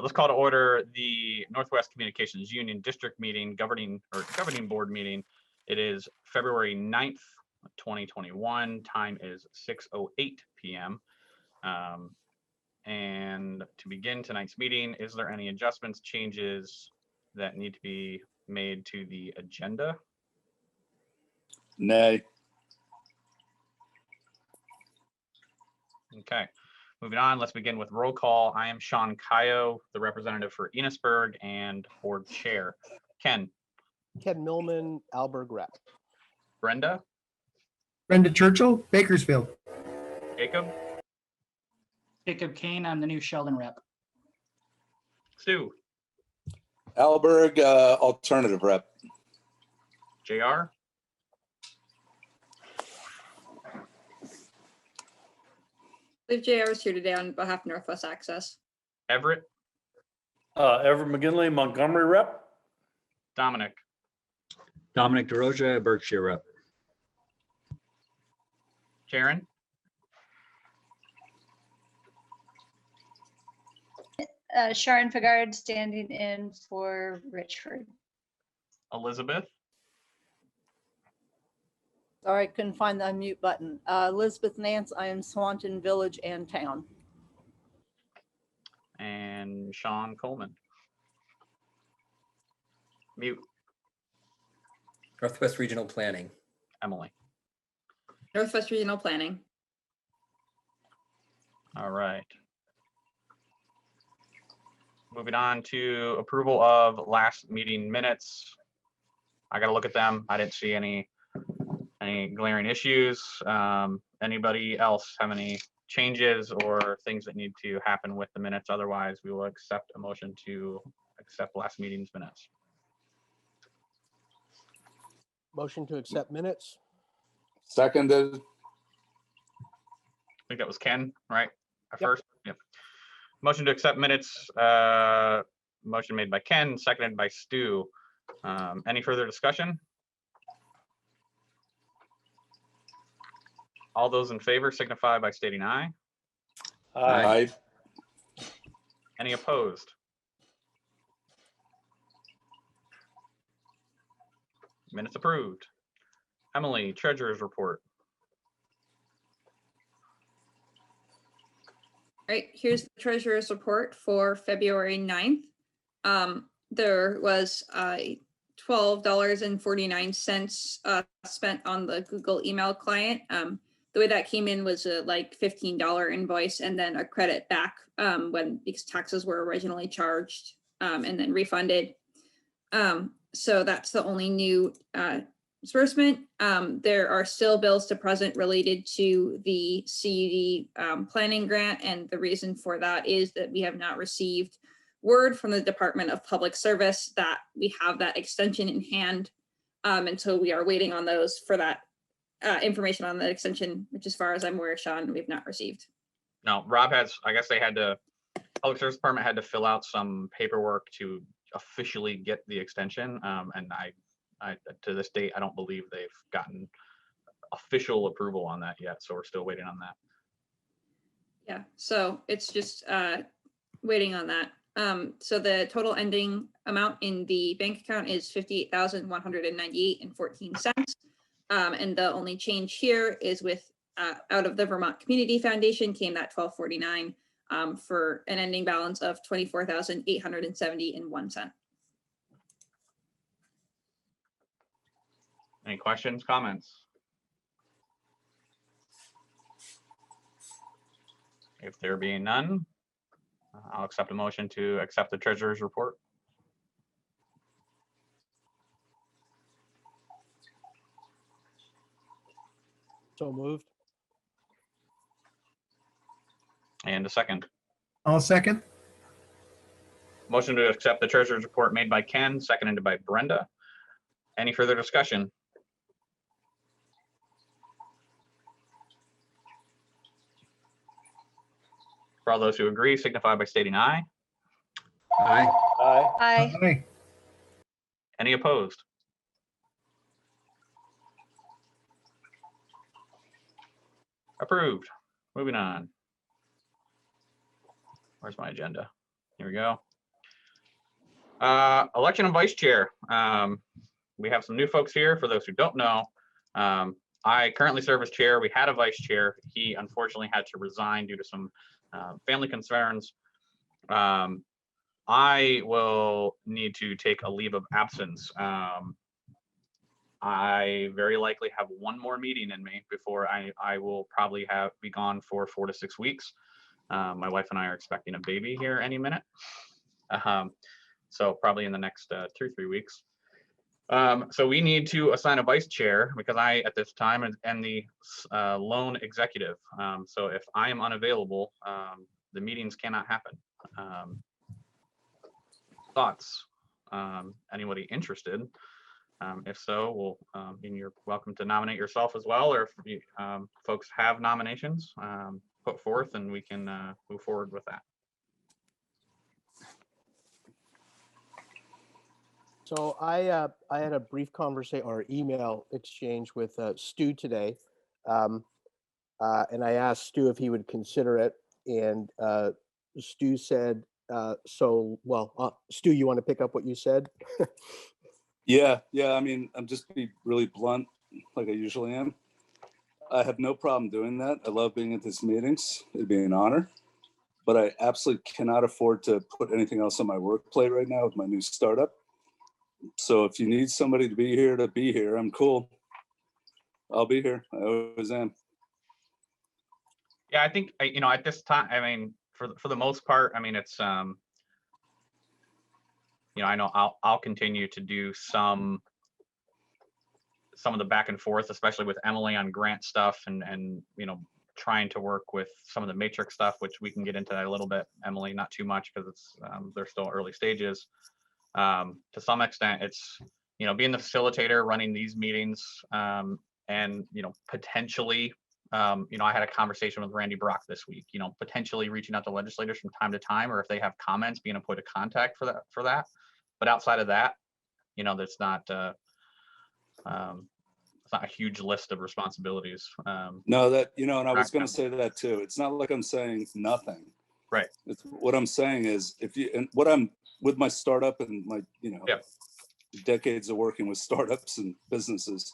Let's call to order the Northwest Communications Union District Meeting, Governing Board meeting. It is February 9th, 2021. Time is 6:08 p.m. And to begin tonight's meeting, is there any adjustments, changes that need to be made to the agenda? Nay. Okay, moving on, let's begin with roll call. I am Sean Caio, the representative for Enosburg and board chair. Ken. Ken Millman, Alberg rep. Brenda. Brenda Churchill, Bakersfield. Jacob. Jacob Kane, I'm the new Sheldon rep. Stu. Alberg, alternative rep. JR. I believe JR is here today on behalf of Northwest Access. Everett. Everett McGinley, Montgomery rep. Dominic. Dominic DeRoja, Berkshire rep. Sharon. Sharon Fagard standing in for Richford. Elizabeth. Sorry, couldn't find the unmute button. Elizabeth Nance, I am Swanton Village and Town. And Sean Coleman. Mute. Northwest Regional Planning. Emily. Northwest Regional Planning. All right. Moving on to approval of last meeting minutes. I got to look at them. I didn't see any glaring issues. Anybody else have any changes or things that need to happen with the minutes? Otherwise, we will accept a motion to accept last meeting's minutes. Motion to accept minutes. Seconded. I think that was Ken, right? At Yep. first. Yep. Motion to accept minutes. Motion made by Ken, seconded by Stu. Any further discussion? All those in favor signify by stating aye. Aye. Any opposed? Minutes approved. Emily, treasurer's report. All right, here's the treasurer's report for February 9th. There was $12.49 spent on the Google email client. The way that came in was a like $15 invoice and then a credit back because taxes were originally charged and then refunded. So that's the only new disbursement. There are still bills to present related to the CUD planning grant, and the reason for that is that we have not received word from the Department of Public Service that we have that extension in hand, and so we are waiting on those for that information on the extension, which as far as I'm aware, Sean, we've not received. No, Rob has, I guess they had to, Public Service Department had to fill out some paperwork to officially get the extension, and I to this date, I don't believe they've gotten official approval on that yet. So we're still waiting on that. Yeah, so it's just waiting on that. So the total ending amount in the bank account is $58,198.14. And the only change here is with out of the Vermont Community Foundation came that $12.49 for an ending balance of $24,870.01. Any questions, comments? If there being none, I'll accept a motion to accept the treasurer's report. So moved. And a second. I'll second. Motion to accept the treasurer's report made by Ken, seconded by Brenda. Any further discussion? For all those who agree, signify by stating aye. Aye. Aye. Aye. Aye. Any opposed? Approved. Moving on. Where's my agenda? Here we go. Election of vice chair. We have some new folks here. For those who don't know, I currently serve as chair. We had a vice chair. He unfortunately had to resign due to some family concerns. I will need to take a leave of absence. I very likely have one more meeting in me before I will probably be gone for 4 to 6 weeks. My wife and I are expecting a baby here any minute. So probably in the next 2 or 3 weeks. So we need to assign a vice chair because I, at this time, am the lone executive. So if I am unavailable, the meetings cannot happen. Thoughts? Anybody interested? If so, you're welcome to nominate yourself as well, or if you, folks have nominations, put forth and we can move forward with that. So I had a brief conversation or email exchange with Stu today. And I asked Stu if he would consider it. And Stu said, Stu, you want to pick up what you said? Yeah. I mean, I'm just be really blunt, like I usually am. I have no problem doing that. I love being at these meetings. It'd be an honor. But I absolutely cannot afford to put anything else on my work plate right now with my new startup. So if you need somebody to be here, I'm cool. I'll be here. I always am. Yeah, I think, at this time, I mean, for the most part, I mean, it's, I know I'll continue to do some of the back and forth, especially with Emily on grant stuff and trying to work with some of the matrix stuff, which we can get into that a little bit. Emily, not too much because it's they're still early stages. To some extent, it's being the facilitator, running these meetings, and potentially, I had a conversation with Randy Brock this week. Potentially reaching out to legislators from time to time, or if they have comments, being a point of contact for that. But outside of that, there's not it's not a huge list of responsibilities. No, that and I was going to say that too. It's not like I'm saying nothing. Right. What I'm saying is, what I'm with my startup and my decades of working with startups and businesses,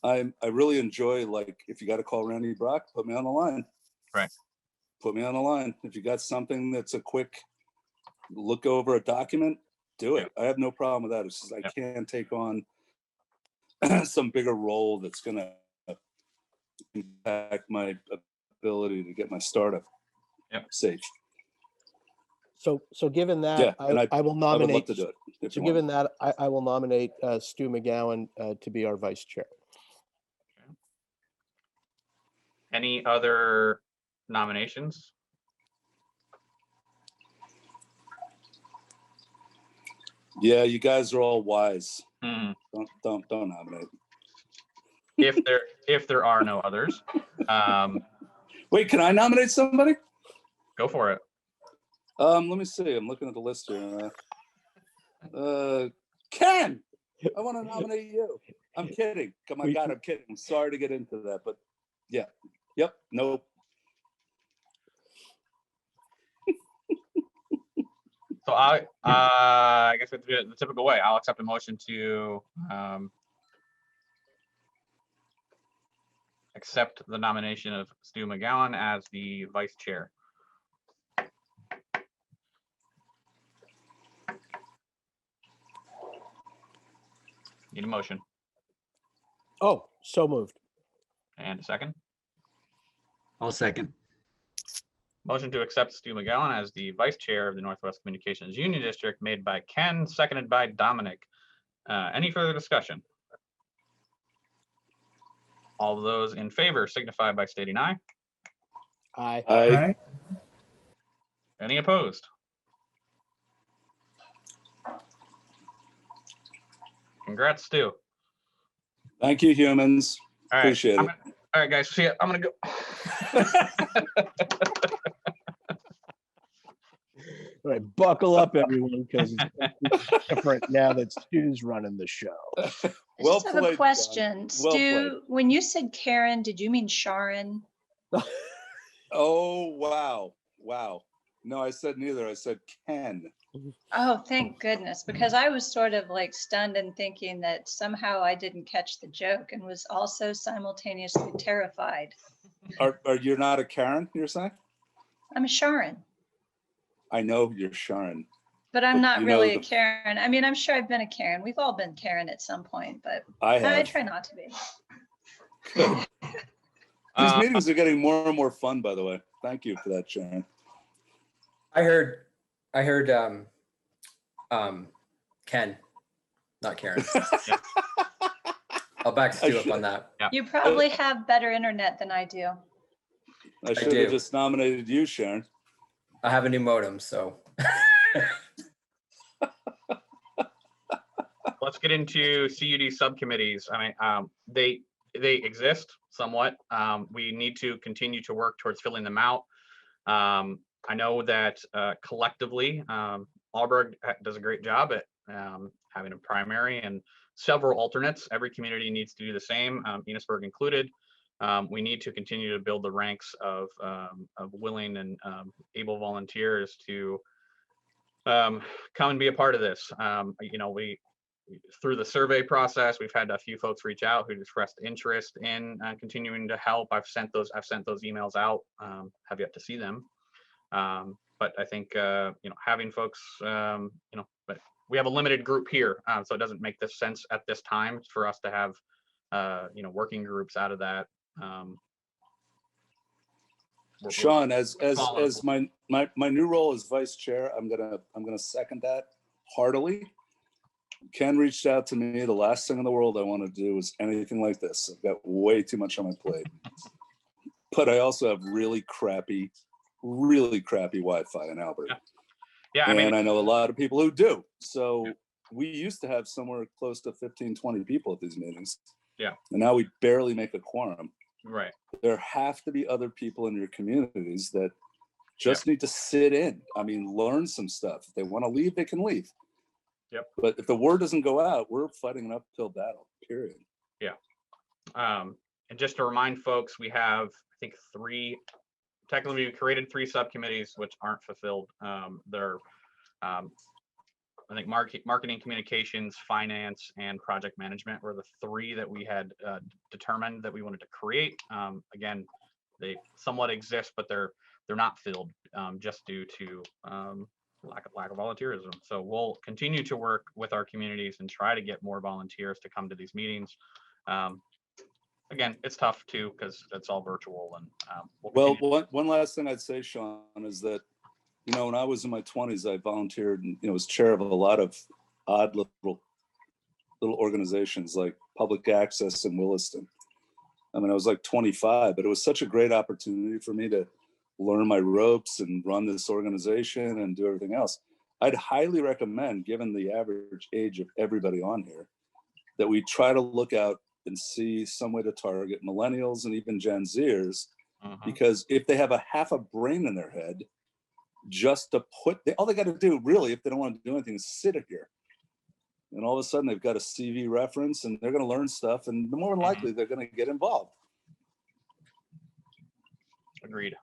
I really enjoy, like, if you got to call Randy Brock, put me on the line. Right. Put me on the line. If you got something that's a quick look over a document, do it. I have no problem with that. It's just I can't take on some bigger role that's going to impact my ability to get my startup safe. So given that, I will nominate. I would love to do it. So given that, I will nominate Stu McGowan to be our vice chair. Any other nominations? Yeah, you guys are all wise. Don't nominate. If there are no others, wait, can I nominate somebody? Go for it. Let me see. I'm looking at the list here. Ken, I want to nominate you. I'm kidding. Oh my God, I'm kidding. I'm sorry to get into that, but yeah. Yep. Nope. So I guess we have to do it the typical way. I'll accept a motion to accept the nomination of Stu McGowan as the vice chair. Need a motion. Oh, so moved. And a second. I'll second. Motion to accept Stu McGowan as the vice chair of the Northwest Communications Union District made by Ken, seconded by Dominic. Any further discussion? All of those in favor signify by stating aye. Aye. Aye. Any opposed? Congrats, Stu. Thank you, humans. All right. Appreciate it. All right, guys. See ya. I'm gonna go. All right, buckle up, everyone, because it's different now that Stu's running the show. I Well just have a played, question. Well Stu, played. when you said Karen, did you mean Sharon? Oh, wow. No, I said neither. I said Ken. Oh, thank goodness, because I was sort of like stunned and thinking that somehow I didn't catch the joke and was also simultaneously terrified. Are you not a Karen, you're saying? I'm a Sharon, I know you're Sharon. but I'm But not you know really a the- Karen. I mean, I'm sure I've been a Karen. We've all been Karen at some point, but I I have. try not to be. Good. These Uh, meetings are getting more and more fun, by the way. Thank you for that, Sharon. I heard Ken, not Karen. I'll back Stu up on that. You probably have better internet than I do. I should do. have just nominated you, Sharon. I have a new modem, so. Let's get into CUD subcommittees. I mean, they exist somewhat. We need to continue to work towards filling them out. I know that collectively, Alberg does a great job at having a primary and several alternates. Every community needs to do the same, Enosburg included. We need to continue to build the ranks of willing and able volunteers to come and be a part of this. You know, through the survey process, we've had a few folks reach out who expressed interest in continuing to help. I've sent those emails out. Have yet to see them. But I think, you know, having folks, you know, but we have a limited group here, so it doesn't make this sense at this time for us to have, you know, working groups out of that. Sean, as my new role as vice chair, I'm gonna second that heartily. Ken reached out to me. The last thing in the world I want to do is anything like this. I've got way too much on my plate. But I also have really crappy Wi-Fi in Albert. Yeah, I know a lot of people who do. So we used to have somewhere close to 15, 20 people at these meetings. Yeah. And now we barely make a quorum. Right. There have to be other people in your communities that just need to sit in. I mean, learn some stuff. If they want to leave, they can leave. Yep. But if the word doesn't go out, we're fighting an uphill battle, period. Yeah. And just to remind folks, we have, I think, technically we created 3 subcommittees which aren't fulfilled. They're, I think, marketing, communications, finance, and project management were the 3 that we had determined that we wanted to create. Again, they somewhat exist, but they're not filled just due to lack of volunteerism. So we'll continue to work with our communities and try to get more volunteers to come to these meetings. Again, it's tough too because it's all virtual. And one last thing I'd say, Sean, is that, you know, when I was in my 20s, I volunteered and, you know, was chair of a lot of odd little organizations like Public Access in Williston. I mean, I was like 25, but it was such a great opportunity for me to learn my ropes and run this organization and do everything else. I'd highly recommend, given the average age of everybody on here, that we try to look out and see some way to target millennials and even Gen Zers, because if they have a half a brain in their head, just to all they got to do really, if they don't want to do anything, is sit here. And all of a sudden they've got a CV reference and they're going to learn stuff, and the more than likely they're going to get involved. Agreed.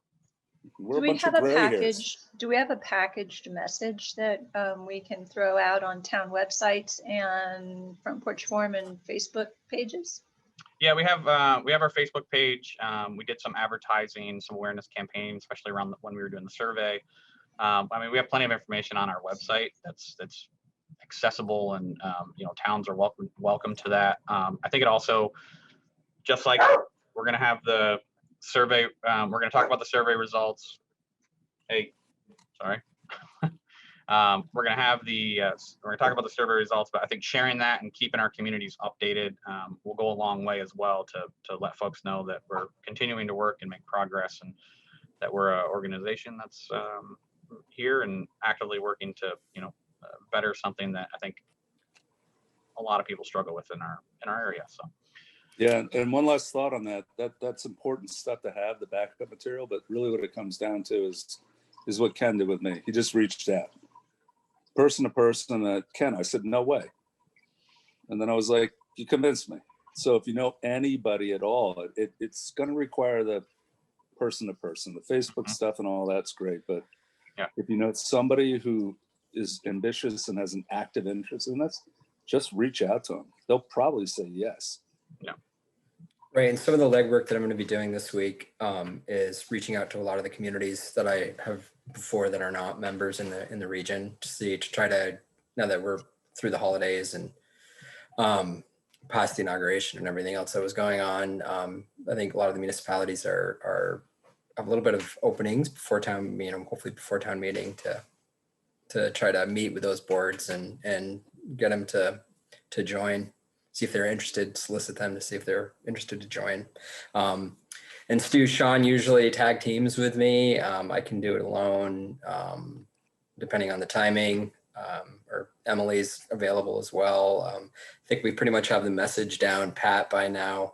Do we have a package? Do we have a packaged message that we can throw out on town websites and Front Porch Forum and Facebook pages? Yeah, we have our Facebook page. We did some advertising, some awareness campaigns, especially around when we were doing the survey. I mean, we have plenty of information on our website that's accessible, and you know, towns are welcome to that. I think it also, just like we're going to have the survey, we're going to talk about the survey results. Hey, sorry. We're going to have we're going to talk about the survey results, but I think sharing that and keeping our communities updated will go a long way as well to let folks know that we're continuing to work and make progress, and that we're an organization that's here and actively working to, you know, better something that I think a lot of people struggle with in our area. So. Yeah, and one last thought on that's important stuff to have, the backup material, but really what it comes down to is what Ken did with me. He just reached out, person to person. Ken, I said, no way. And then I was like, you convinced me. So if you know anybody at all, it's going to require the person to person. The Facebook stuff and all that's great, but if you know somebody who is ambitious and has an active interest in this, just reach out to them. They'll probably say yes. Right, and some of the legwork that I'm going to be doing this week is reaching out to a lot of the communities that I have before that are not members in the region to try to, now that we're through the holidays and past the inauguration and everything else that was going on, I think a lot of the municipalities are have a little bit of openings before town, hopefully before town meeting to try to meet with those boards and get them to join. See if they're interested, solicit them to see if they're interested to join. And Sean usually tag teams with me. I can do it alone, depending on the timing, or Emily's available as well. I think we pretty much have the message down pat by now.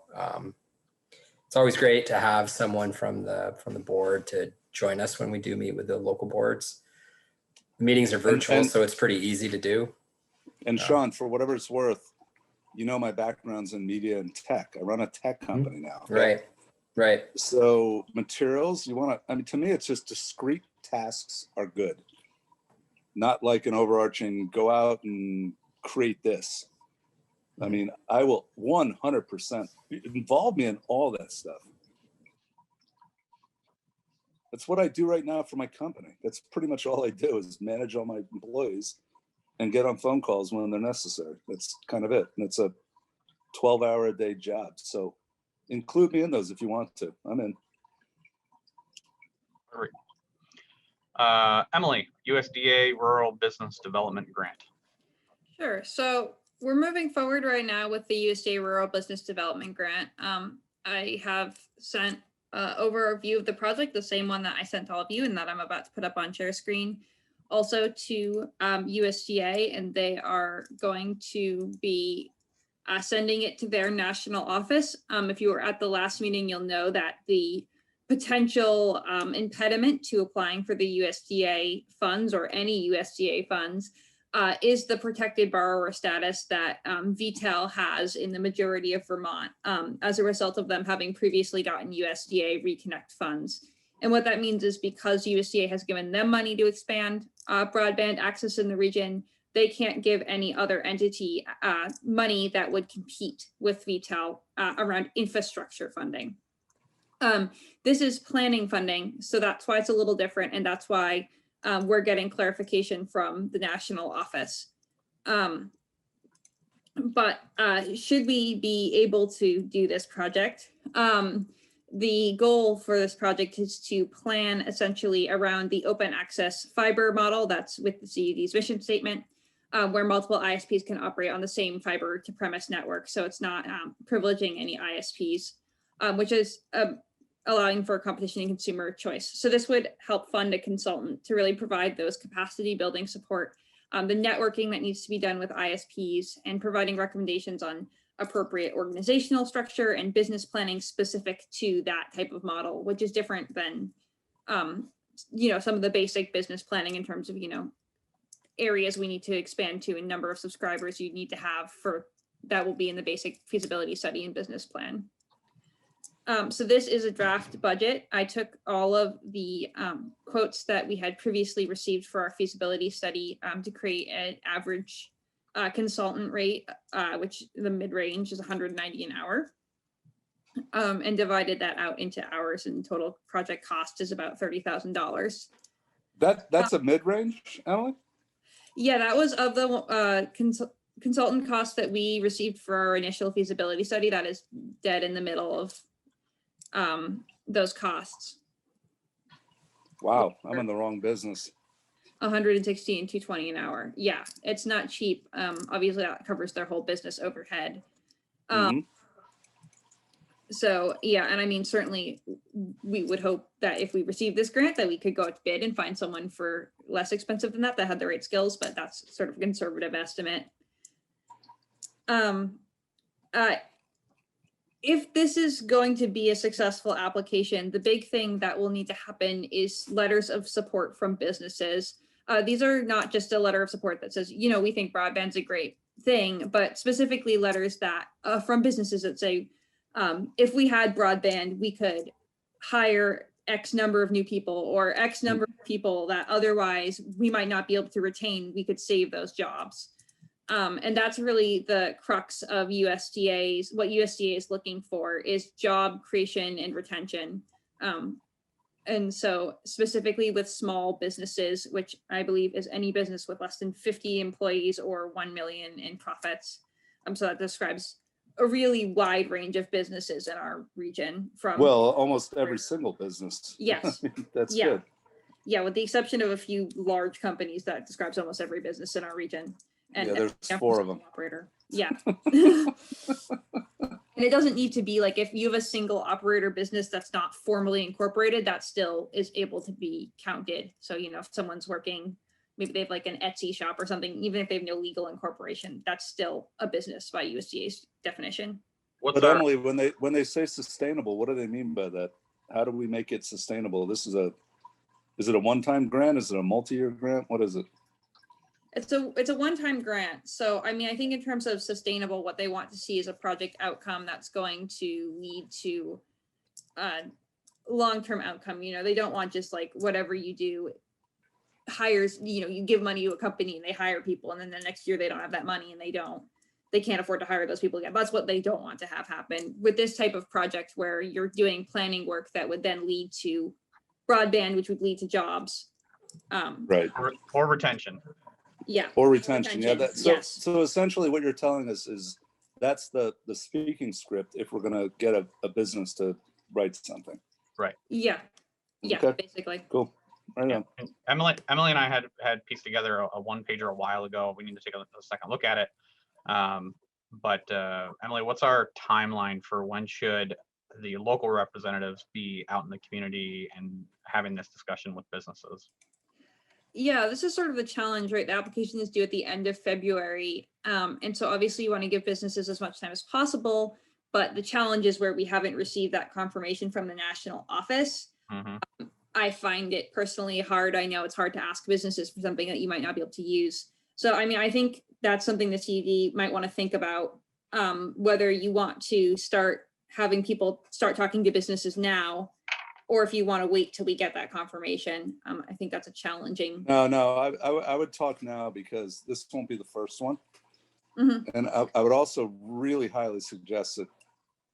It's always great to have someone from the board to join us when we do meet with the local boards. The meetings are virtual, so it's pretty easy to do. And Sean, for whatever it's worth, my background's in media and tech. I run a tech company now. Right. So materials, to me, it's just discrete tasks are good. Not like an overarching, go out and create this. I will 100% involve me in all that stuff. That's what I do right now for my company. That's pretty much all I do is manage all my employees and get on phone calls when they're necessary. That's kind of it. And it's a 12-hour-a-day job. So include me in those if you want to. I'm in. Emily, USDA Rural Business Development Grant. Sure. So we're moving forward right now with the USDA Rural Business Development Grant. I have sent over a view of the project, the same one that I sent to all of you and that I'm about to put up on share screen, also to USDA, and they are going to be sending it to their national office. If you were at the last meeting, you'll know that the potential impediment to applying for the USDA funds or any USDA funds is the protected borrower status that VTEL has in the majority of Vermont as a result of them having previously gotten USDA Reconnect funds. And what that means is because USDA has given them money to expand broadband access in the region, they can't give any other entity money that would compete with VTEL around infrastructure funding. This is planning funding, so that's why it's a little different, and that's why we're getting clarification from the national office. But should we be able to do this project? The goal for this project is to plan essentially around the open access fiber model that's with the CUD's mission statement, where multiple ISPs can operate on the same fiber to premise network. So it's not privileging any ISPs, which is allowing for competition and consumer choice. So this would help fund a consultant to really provide those capacity building support, the networking that needs to be done with ISPs, and providing recommendations on appropriate organizational structure and business planning specific to that type of model, which is different than, some of the basic business planning in terms of, areas we need to expand to and number of subscribers you need to have for that will be in the basic feasibility study and business plan. So this is a draft budget. I took all of the quotes that we had previously received for our feasibility study to create an average consultant rate, which the mid-range is 190 an hour, and divided that out into hours, and total project cost is about $30,000. That's a mid-range, Emily? Yeah, that was of the consultant costs that we received for our initial feasibility study. That is dead in the middle of those costs. Wow, I'm in the wrong business. 160 and 220 an hour. Yeah, it's not cheap. Obviously that covers their whole business overhead. So yeah, and I mean, certainly we would hope that if we receive this grant that we could go out to bid and find someone for less expensive than that had the right skills, but that's sort of a conservative estimate. If this is going to be a successful application, the big thing that will need to happen is letters of support from businesses. These are not just a letter of support that says, we think broadband's a great thing, but specifically letters that from businesses that say, if we had broadband, we could hire X number of new people or X number of people that otherwise we might not be able to retain, we could save those jobs. And that's really the crux of USDA's, what USDA is looking for is job creation and retention. And so specifically with small businesses, which I believe is any business with less than 50 employees or 1 million in profits. So that describes a really wide range of businesses in our region from. Well, almost every single business. Yes. That's Yeah. good. Yeah, with the exception of a few large companies, that describes almost every business in our region. And Yeah, there's 4 of them. Operator. Yeah. And it doesn't need to be like if you have a single operator business that's not formally incorporated, that still is able to be counted. So, you know, if someone's working, maybe they have like an Etsy shop or something, even if they have no legal incorporation, that's still a business by USDA's definition. But Emily, when they say sustainable, what do they mean by that? How do we make it sustainable? Is it a one-time grant? Is it a multi-year grant? What is it? It's a one-time grant. So, I mean, I think in terms of sustainable, what they want to see is a project outcome that's going to lead to long-term outcome. You know, they don't want just like whatever you do hires, you know, you give money to a company and they hire people and then the next year they don't have that money and they can't afford to hire those people again. That's what they don't want to have happen with this type of project where you're doing planning work that would then lead to broadband, which would lead to jobs. Right. Or retention. Yeah. Or retention. Yeah. Yes. So essentially what you're telling us is that's the speaking script if we're going to get a business to write something. Right. Yeah. Yeah, Okay. basically. Cool. Right on. Emily and I had pieced together a one-pager a while ago. We need to take a second look at it. But Emily, what's our timeline for when should the local representatives be out in the community and having this discussion with businesses? Yeah, this is sort of the challenge, right? The application is due at the end of February. And so obviously you want to give businesses as much time as possible, but the challenge is where we haven't received that confirmation from the national office. Mm-hmm. I find it personally hard. I know it's hard to ask businesses for something that you might not be able to use. So, I mean, I think that's something the CUD might want to think about, whether you want to start having people start talking to businesses now, or if you want to wait till we get that confirmation. I think that's a challenging. No, I would talk now because this won't be the first one. Mm-hmm. And I would also really highly suggest that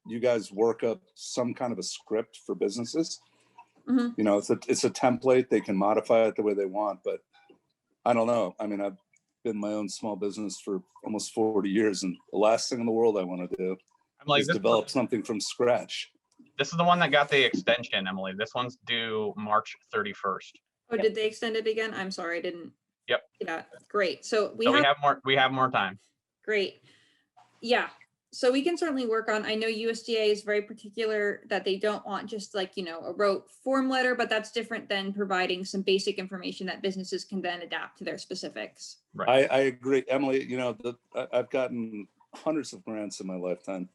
you guys work up some kind of a script for businesses. Mm-hmm. You know, it's a template. They can modify it the way they want, but I don't know. I mean, I've been my own small business for almost 40 years, and the last thing in the world I want to do is develop something from scratch. This is the one that got the extension, Emily. This one's due March 31st. Oh, did they extend it again? I'm sorry, I didn't. Yep. Yeah, great. So we have more time. Great. Yeah. So we can certainly work on, I know USDA is very particular that they don't want just like, you know, a rote form letter, but that's different than providing some basic information that businesses can then adapt to their specifics. Right. I agree. Emily, you know, I've gotten hundreds of grants in my lifetime.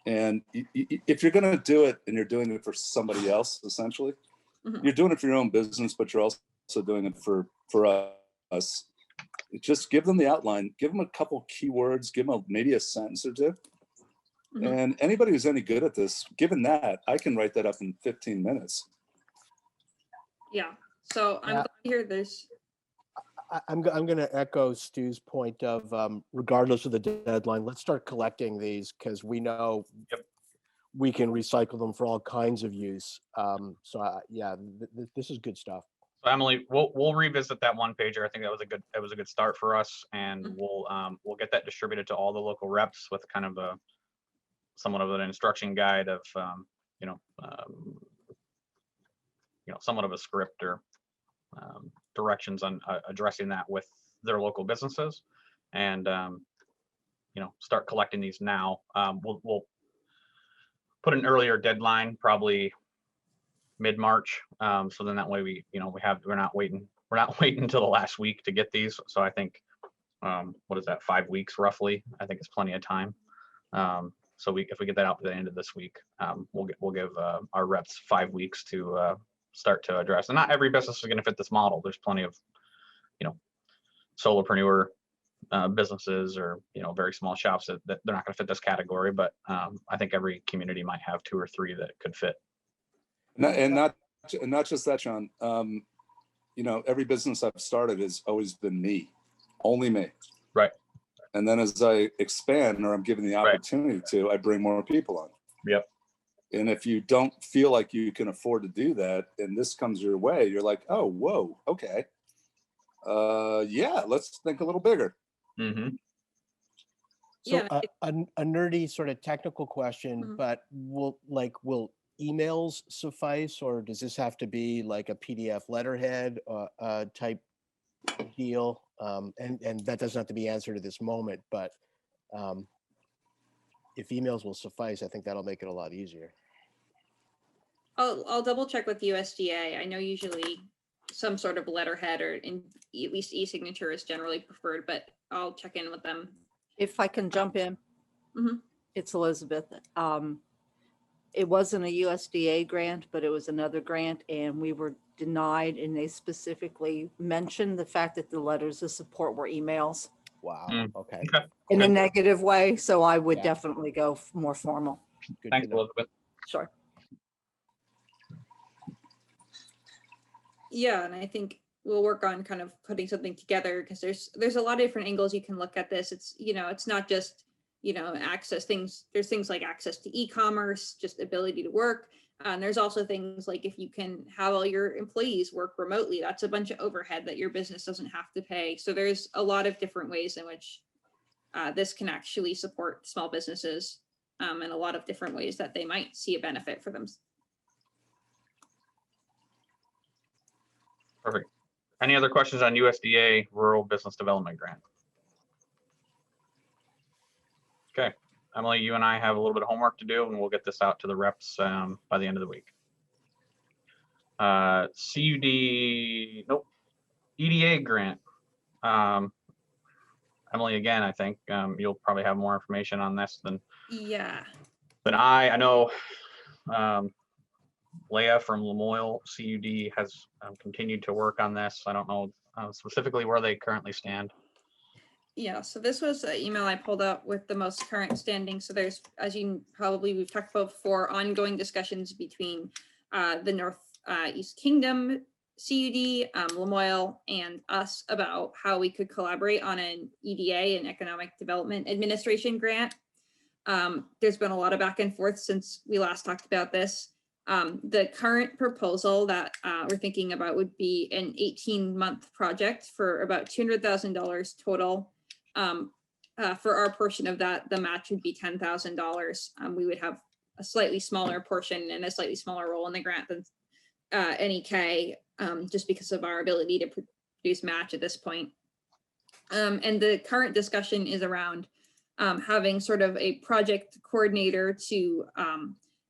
And if you're going to do it and you're doing it for somebody else, essentially, Mm-hmm. you're doing it for your own business, but you're also doing it for us. Just give them the outline, give them a couple keywords, give them maybe a sentence or two. Mm-hmm. And anybody who's any good at this, given that, I can write that up in 15 minutes. Yeah. So I'm glad to hear this. I'm going to echo Stu's point of regardless of the deadline, let's start collecting these because we know we can recycle them for all kinds of use. This is good stuff. So Emily, we'll revisit that one pager. I think that was a good start for us, and we'll get that distributed to all the local reps with kind of somewhat of an instruction guide of somewhat of a script or directions on addressing that with their local businesses, and start collecting these now. We'll put an earlier deadline, probably mid-March, so then that way we're not waiting until the last week to get these. So I think what is that, 5 weeks roughly? I think it's plenty of time. So if we get that out by the end of this week, we'll give our reps 5 weeks to start to address. And not every business is going to fit this model. There's plenty of solopreneur businesses or very small shops that they're not going to fit this category. But I think every community might have 2 or 3 that could fit. And not not just that, Sean. You know, every business I've started has always been me, only me. Right. And then as I expand or I'm given the opportunity to, I bring more people on. Yep. And if you don't feel like you can afford to do that, and this comes your way, you're like, oh, whoa, okay. Yeah, let's think a little bigger. Mm-hmm. So Yeah. a nerdy sort of technical question, Mhm. but will emails suffice, or does this have to be like a PDF letterhead type deal? And that doesn't have to be answered at this moment, but if emails will suffice, I think that'll make it a lot easier. I'll double check with USDA. I know usually some sort of letterhead or at least e-signature is generally preferred, but I'll check in with them. If I can jump in. Mhm. It's Elizabeth. It wasn't a USDA grant, but it was another grant, and we were denied, and they specifically mentioned the fact that the letters of support were emails Wow. Okay. Okay. in a Good. negative way. So I would Yeah. definitely go more formal. Good Thanks, to know. Elizabeth. Sure. Yeah, and I think we'll work on kind of putting something together because there's a lot of different angles you can look at this. It's, you know, it's not just, you know, access things. There's things like access to e-commerce, just ability to work. And there's also things like if you can have all your employees work remotely, that's a bunch of overhead that your business doesn't have to pay. So there's a lot of different ways in which this can actually support small businesses in a lot of different ways that they might see a benefit for them. Perfect. Any other questions on USDA Rural Business Development Grant? Okay, Emily, you and I have a little bit of homework to do, and we'll get this out to the reps by the end of the week. CUD, nope, EDA grant. Emily, again, I think you'll probably have more information on this than I know. Leah from Lamoille CUD has continued to work on this. I don't know specifically where they currently stand. Yeah, so this was an email I pulled up with the most current standing. So there's, as you probably we've talked about before, ongoing discussions between the North East Kingdom CUD, Lamoille, and us about how we could collaborate on an EDA, an Economic Development Administration grant. There's been a lot of back and forth since we last talked about this. The current proposal that we're thinking about would be an 18-month project for about $200,000 total. For our portion of that, the match would be $10,000. We would have a slightly smaller portion and a slightly smaller role in the grant than NEK, just because of our ability to produce match at this point. And the current discussion is around having sort of a project coordinator to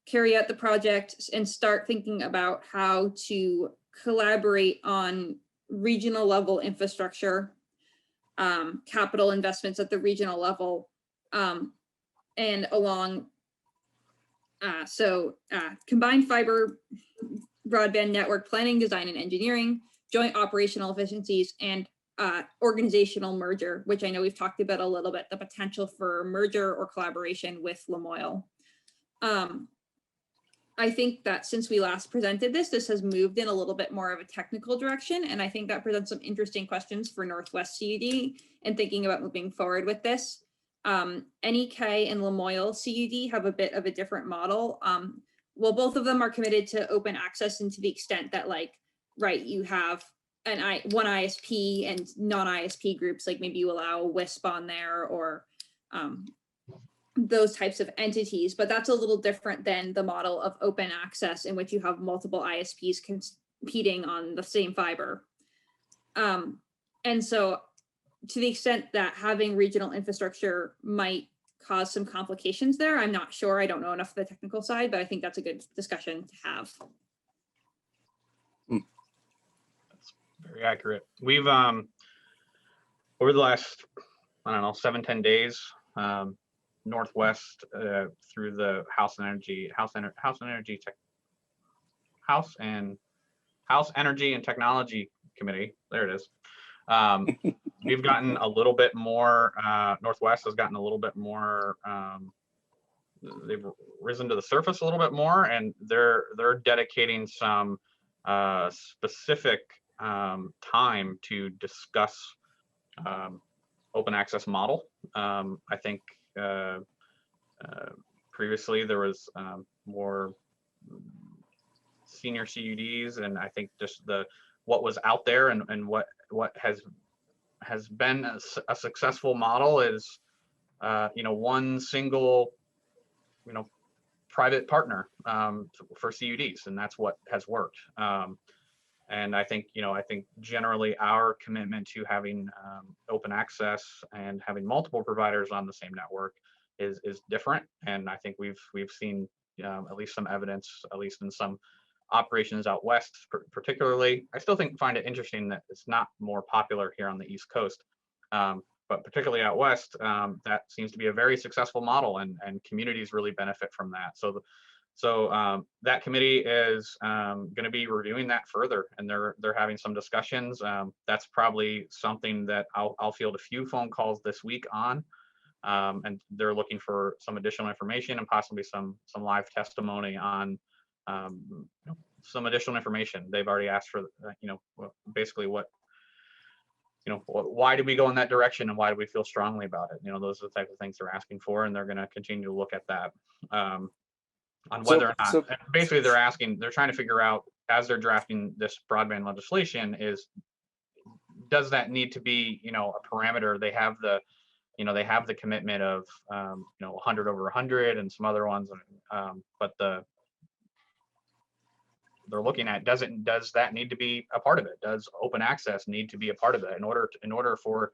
carry out the project and start thinking about how to collaborate on regional level infrastructure, capital investments at the regional level, and along combined fiber broadband network planning, design, and engineering, joint operational efficiencies, and organizational merger, which I know we've talked about a little bit, the potential for merger or collaboration with Lamoille. I think that since we last presented this has moved in a little bit more of a technical direction. And I think that presents some interesting questions for Northwest CUD and thinking about moving forward with this. NEK and Lamoille CUD have a bit of a different model. Well, both of them are committed to open access, and to the extent that you have one ISP and non-ISP groups, like maybe you allow WISP on there or those types of entities, but that's a little different than the model of open access in which you have multiple ISPs competing on the same fiber. And so to the extent that having regional infrastructure might cause some complications there, I'm not sure. I don't know enough of the technical side, but I think that's a good discussion to have. That's very accurate. We've over the last, I don't know, 7-10 days, Northwest through the House Energy and Technology Committee. There it is. We've gotten a little bit more. Northwest has gotten a little bit more. They've risen to the surface a little bit more, and they're dedicating some specific time to discuss open access model. I think previously there was more senior CUDs, and I think just what was out there and what has been a successful model is one single private partner for CUDs, and that's what has worked. And I think generally our commitment to having open access and having multiple providers on the same network is different. And I think we've seen at least some evidence, at least in some operations out west, particularly. I still find it interesting that it's not more popular here on the East Coast, but particularly out west, that seems to be a very successful model, and communities really benefit from that. So that committee is going to be reviewing that further, and they're having some discussions. That's probably something that I'll field a few phone calls this week on, and they're looking for some additional information and possibly some live testimony on some additional information. They've already asked for basically why did we go in that direction and why do we feel strongly about it? Those are the type of things they're asking for, and they're going to continue to look at that. On whether or not, basically they're trying to figure out, as they're drafting this broadband legislation, does that need to be, a parameter? They have the commitment of, 100 over 100 and some other ones, but they're looking at, does that need to be a part of it? Does open access need to be a part of it in order for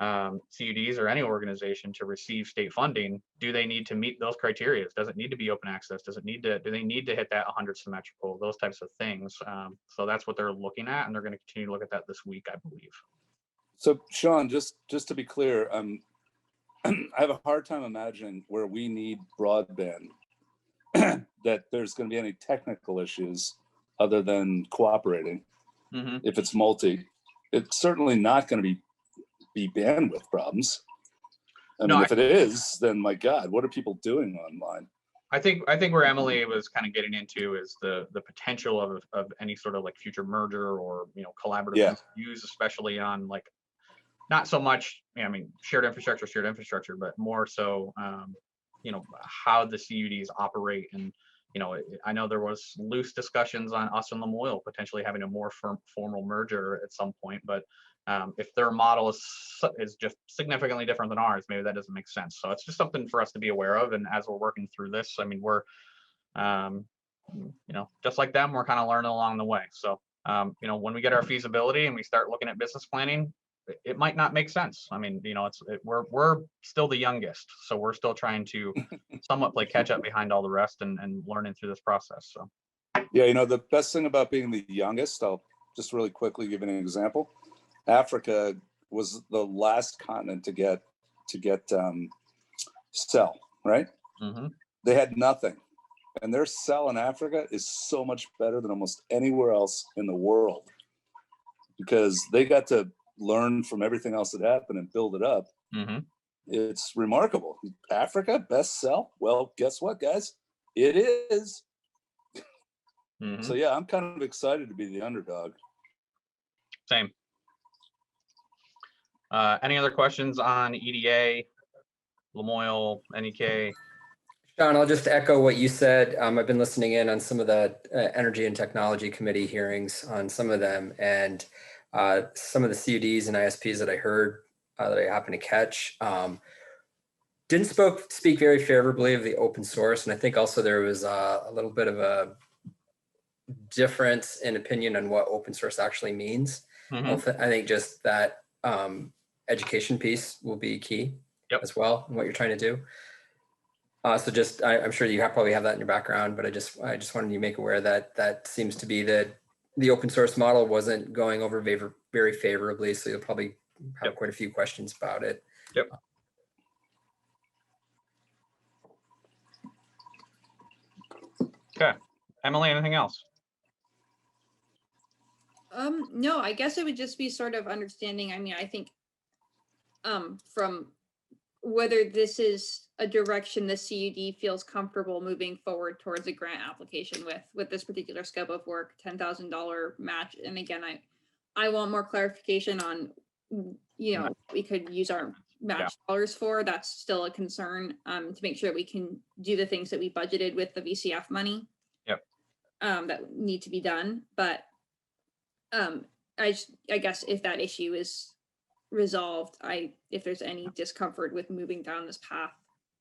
CUDs or any organization to receive state funding? Do they need to meet those criteria? Does it need to be open access? Do they need to hit that 100 symmetrical? Those types of things. So that's what they're looking at, and they're going to continue to look at that this week, I believe. So Sean, just to be clear, I have a hard time imagining where we need broadband that there's going to be any technical issues other than cooperating. Mm-hmm. If it's multi, it's certainly not going to be bandwidth problems. If it is, then my God, what are people doing online? I think where Emily was kind of getting into is the potential of any sort of like future merger or collaborative use, especially on like, not so much shared infrastructure, but more so how the CUDs operate. And I know there was loose discussions on us and Lamoille potentially having a more formal merger at some point, but if their model is just significantly different than ours, maybe that doesn't make sense. So it's just something for us to be aware of. And as we're working through this, we're just like them, we're kind of learning along the way. So when we get our feasibility and we start looking at business planning, it might not make sense. We're still the youngest, so we're still trying to somewhat play catch up behind all the rest and learning through this process. So yeah, the best thing about being the youngest, I'll just really quickly give an example. Africa was the last continent to get cell, right? Mm-hmm. They had nothing, and their cell in Africa is so much better than almost anywhere else in the world because they got to learn from everything else that happened and build it up. Mm-hmm. It's remarkable. Africa, best cell? Well, guess what, guys? It is. Mm-hmm. So yeah, I'm kind of excited to be the underdog. Same. Any other questions on EDA, Lamoille, NEK? Sean, I'll just echo what you said. I've been listening in on some of the Energy and Technology Committee hearings on some of them, and some of the CUDs and ISPs that I heard that I happened to catch didn't speak very favorably of the open source. And I think also there was a little bit of a difference in opinion on what open source actually means. Mm-hmm. I think just that education piece will be key as well in what you're trying to do. So just, I'm sure you probably have that in your background, but I just wanted you to make aware that that seems to be that the open source model wasn't going over very favorably. So you'll probably have quite a few questions about it. Yep. Okay. Emily, anything else? No, I guess it would just be sort of understanding. I think from whether this is a direction the CUD feels comfortable moving forward towards a grant application with this particular scope of work, $10,000 match. And again, I want more clarification on, you know, we could use our match dollars for. That's still a concern, to make sure that we can do the things that we budgeted with the VCF money. Yep. That need to be done. But I guess if that issue is resolved, if there's any discomfort with moving down this path,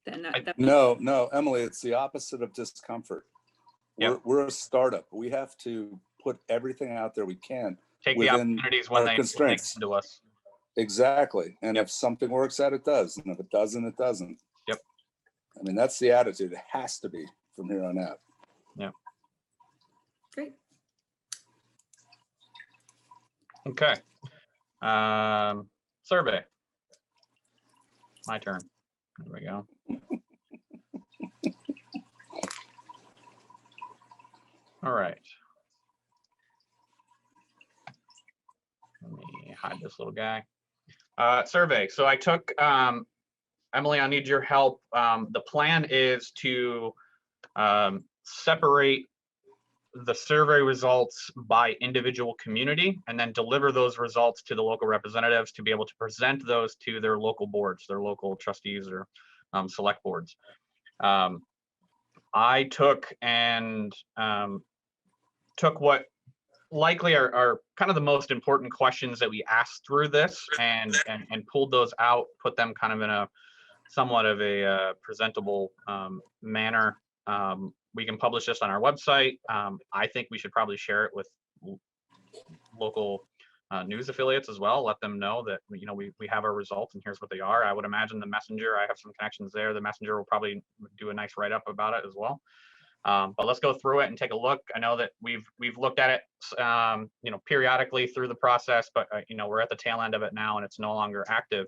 then No, Emily, it's the opposite of discomfort. Yep. We're a startup. We have to put everything out there we can. Take the opportunities when they come to us. Exactly. And if something works out, it does. And if it doesn't, it doesn't. Yep. I mean, that's the attitude. It has to be from here on out. Yeah. Great. Okay. Survey. My turn. There we go. All right. Let me hide this little guy. Survey. So I took, Emily, I need your help. The plan is to separate the survey results by individual community and then deliver those results to the local representatives to be able to present those to their local boards, their local trustees or select boards. I took what likely are kind of the most important questions that we asked through this and pulled those out, put them kind of in a somewhat of a presentable manner. We can publish this on our website. I think we should probably share it with local news affiliates as well. Let them know that, you know, we have our results and here's what they are. I would imagine the Messenger, I have some connections there. The Messenger will probably do a nice write-up about it as well. But let's go through it and take a look. I know that we've looked at it, you know, periodically through the process, but you know, we're at the tail end of it now and it's no longer active.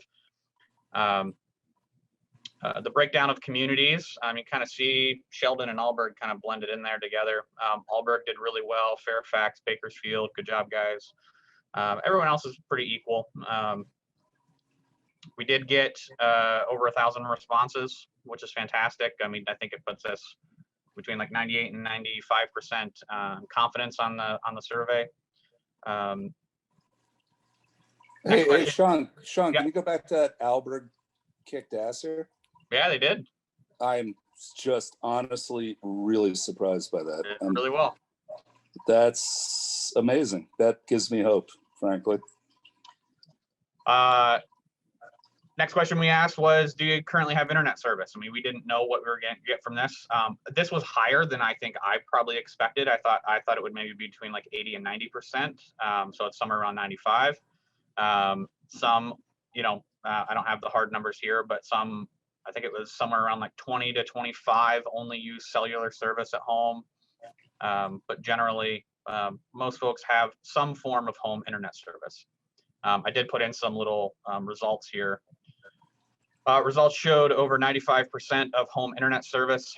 The breakdown of communities, I mean, kind of see Sheldon and Alberg kind of blended in there together. Alberg did really well. Fairfax, Bakersfield, good job, guys. Everyone else is pretty equal. We did get over 1,000 responses, which is fantastic. I mean, I think it puts us between like 98 and 95% confidence on the survey. Hey, Sean, Yeah. Can you go back to that Alberg kicked ass here? Yeah, they did. I'm just honestly really surprised by that. Really well. That's amazing. That gives me hope, frankly. Next question we asked was, do you currently have internet service? I mean, we didn't know what we were going to get from this. This was higher than I think I probably expected. I thought it would maybe be between like 80 and 90%. So it's somewhere around 95. Some, you know, I don't have the hard numbers here, but some, I think it was somewhere around like 20 to 25 only use cellular service at home. But generally, most folks have some form of home internet service. I did put in some little results here. Results showed over 95% of home internet service,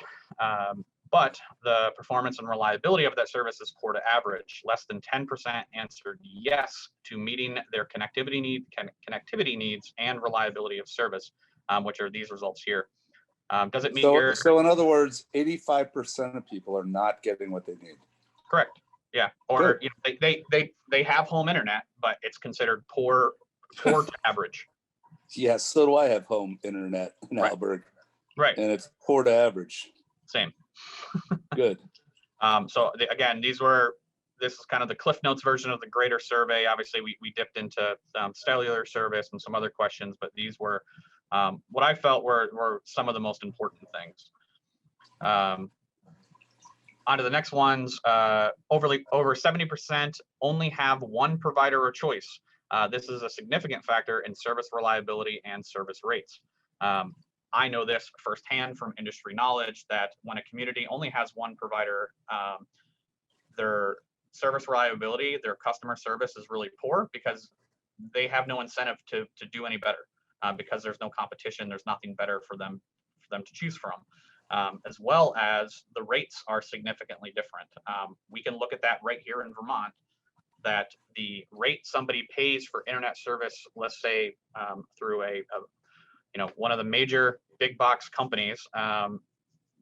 but the performance and reliability of that service is poor to average. Less than 10% answered yes to meeting their connectivity needs and reliability of service, which are these results here. Does it meet your? So in other words, 85% of people are not getting what they need. Correct. Yeah. Or you know, they have home internet, but it's considered poor to average. Yes, so do I have home internet in Alberg. Right. And it's poor to average. Same. Good. So again, this is kind of the Cliff Notes version of the greater survey. Obviously, we dipped into cellular service and some other questions, but these were what I felt were some of the most important things. On to the next ones. Over 70% only have one provider or choice. This is a significant factor in service reliability and service rates. I know this firsthand from industry knowledge that when a community only has one provider, their service reliability, their customer service is really poor because they have no incentive to do any better because there's no competition. There's nothing better for them to choose from. As well as the rates are significantly different. We can look at that right here in Vermont, that the rate somebody pays for internet service, let's say through a one of the major big box companies,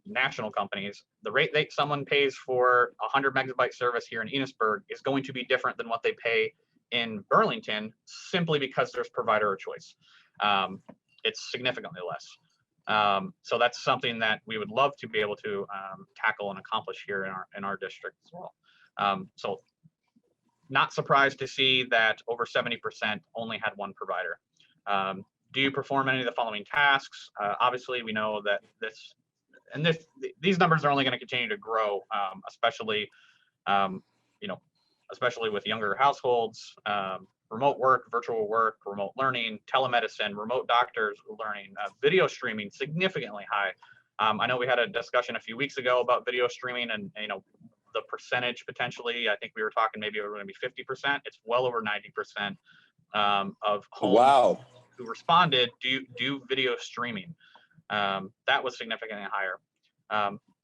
national companies, the rate that someone pays for 100 megabyte service here in Enosburg is going to be different than what they pay in Burlington, simply because there's provider of choice. It's significantly less. So that's something that we would love to be able to tackle and accomplish here in our district as well. So not surprised to see that over 70% only had one provider. Do you perform any of the following tasks? Obviously, we know that these numbers are only going to continue to grow, especially, especially with younger households, remote work, virtual work, remote learning, telemedicine, remote doctors learning, video streaming significantly high. I know we had a discussion a few weeks ago about video streaming and, the percentage potentially. I think we were talking maybe it was going to be 50%. It's well over 90% of homes who responded do video streaming. That was significantly higher.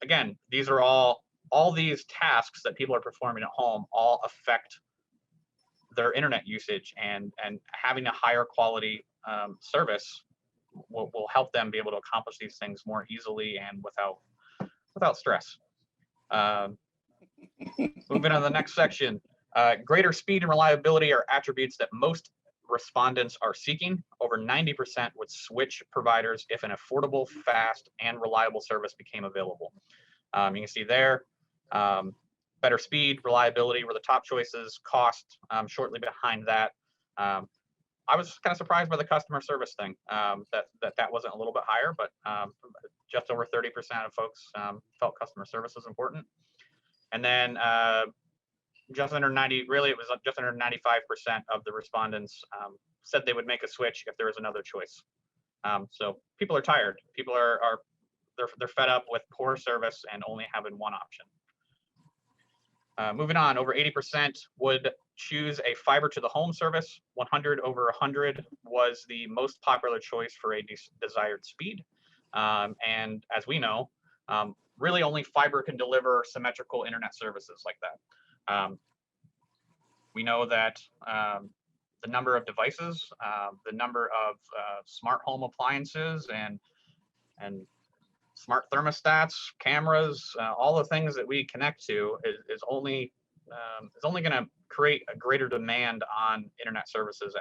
Again, these are all these tasks that people are performing at home all affect their internet usage, and having a higher quality service will help them be able to accomplish these things more easily and without stress. Moving on to the next section, greater speed and reliability are attributes that most respondents are seeking. Over 90% would switch providers if an affordable, fast, and reliable service became available. You can see there, better speed, reliability were the top choices. Cost, shortly behind that. I was kind of surprised by the customer service thing, that wasn't a little bit higher, but just over 30% of folks felt customer service was important. And then just under 90, really it was just under 95% of the respondents said they would make a switch if there was another choice. So people are tired. People they're fed up with poor service and only having one option. Moving on, over 80% would choose a fiber to the home service. 100 over 100 was the most popular choice for a desired speed. And as we know, really only fiber can deliver symmetrical internet services like that. We know that the number of devices, the number of smart home appliances and smart thermostats, cameras, all the things that we connect to is only going to create a greater demand on internet services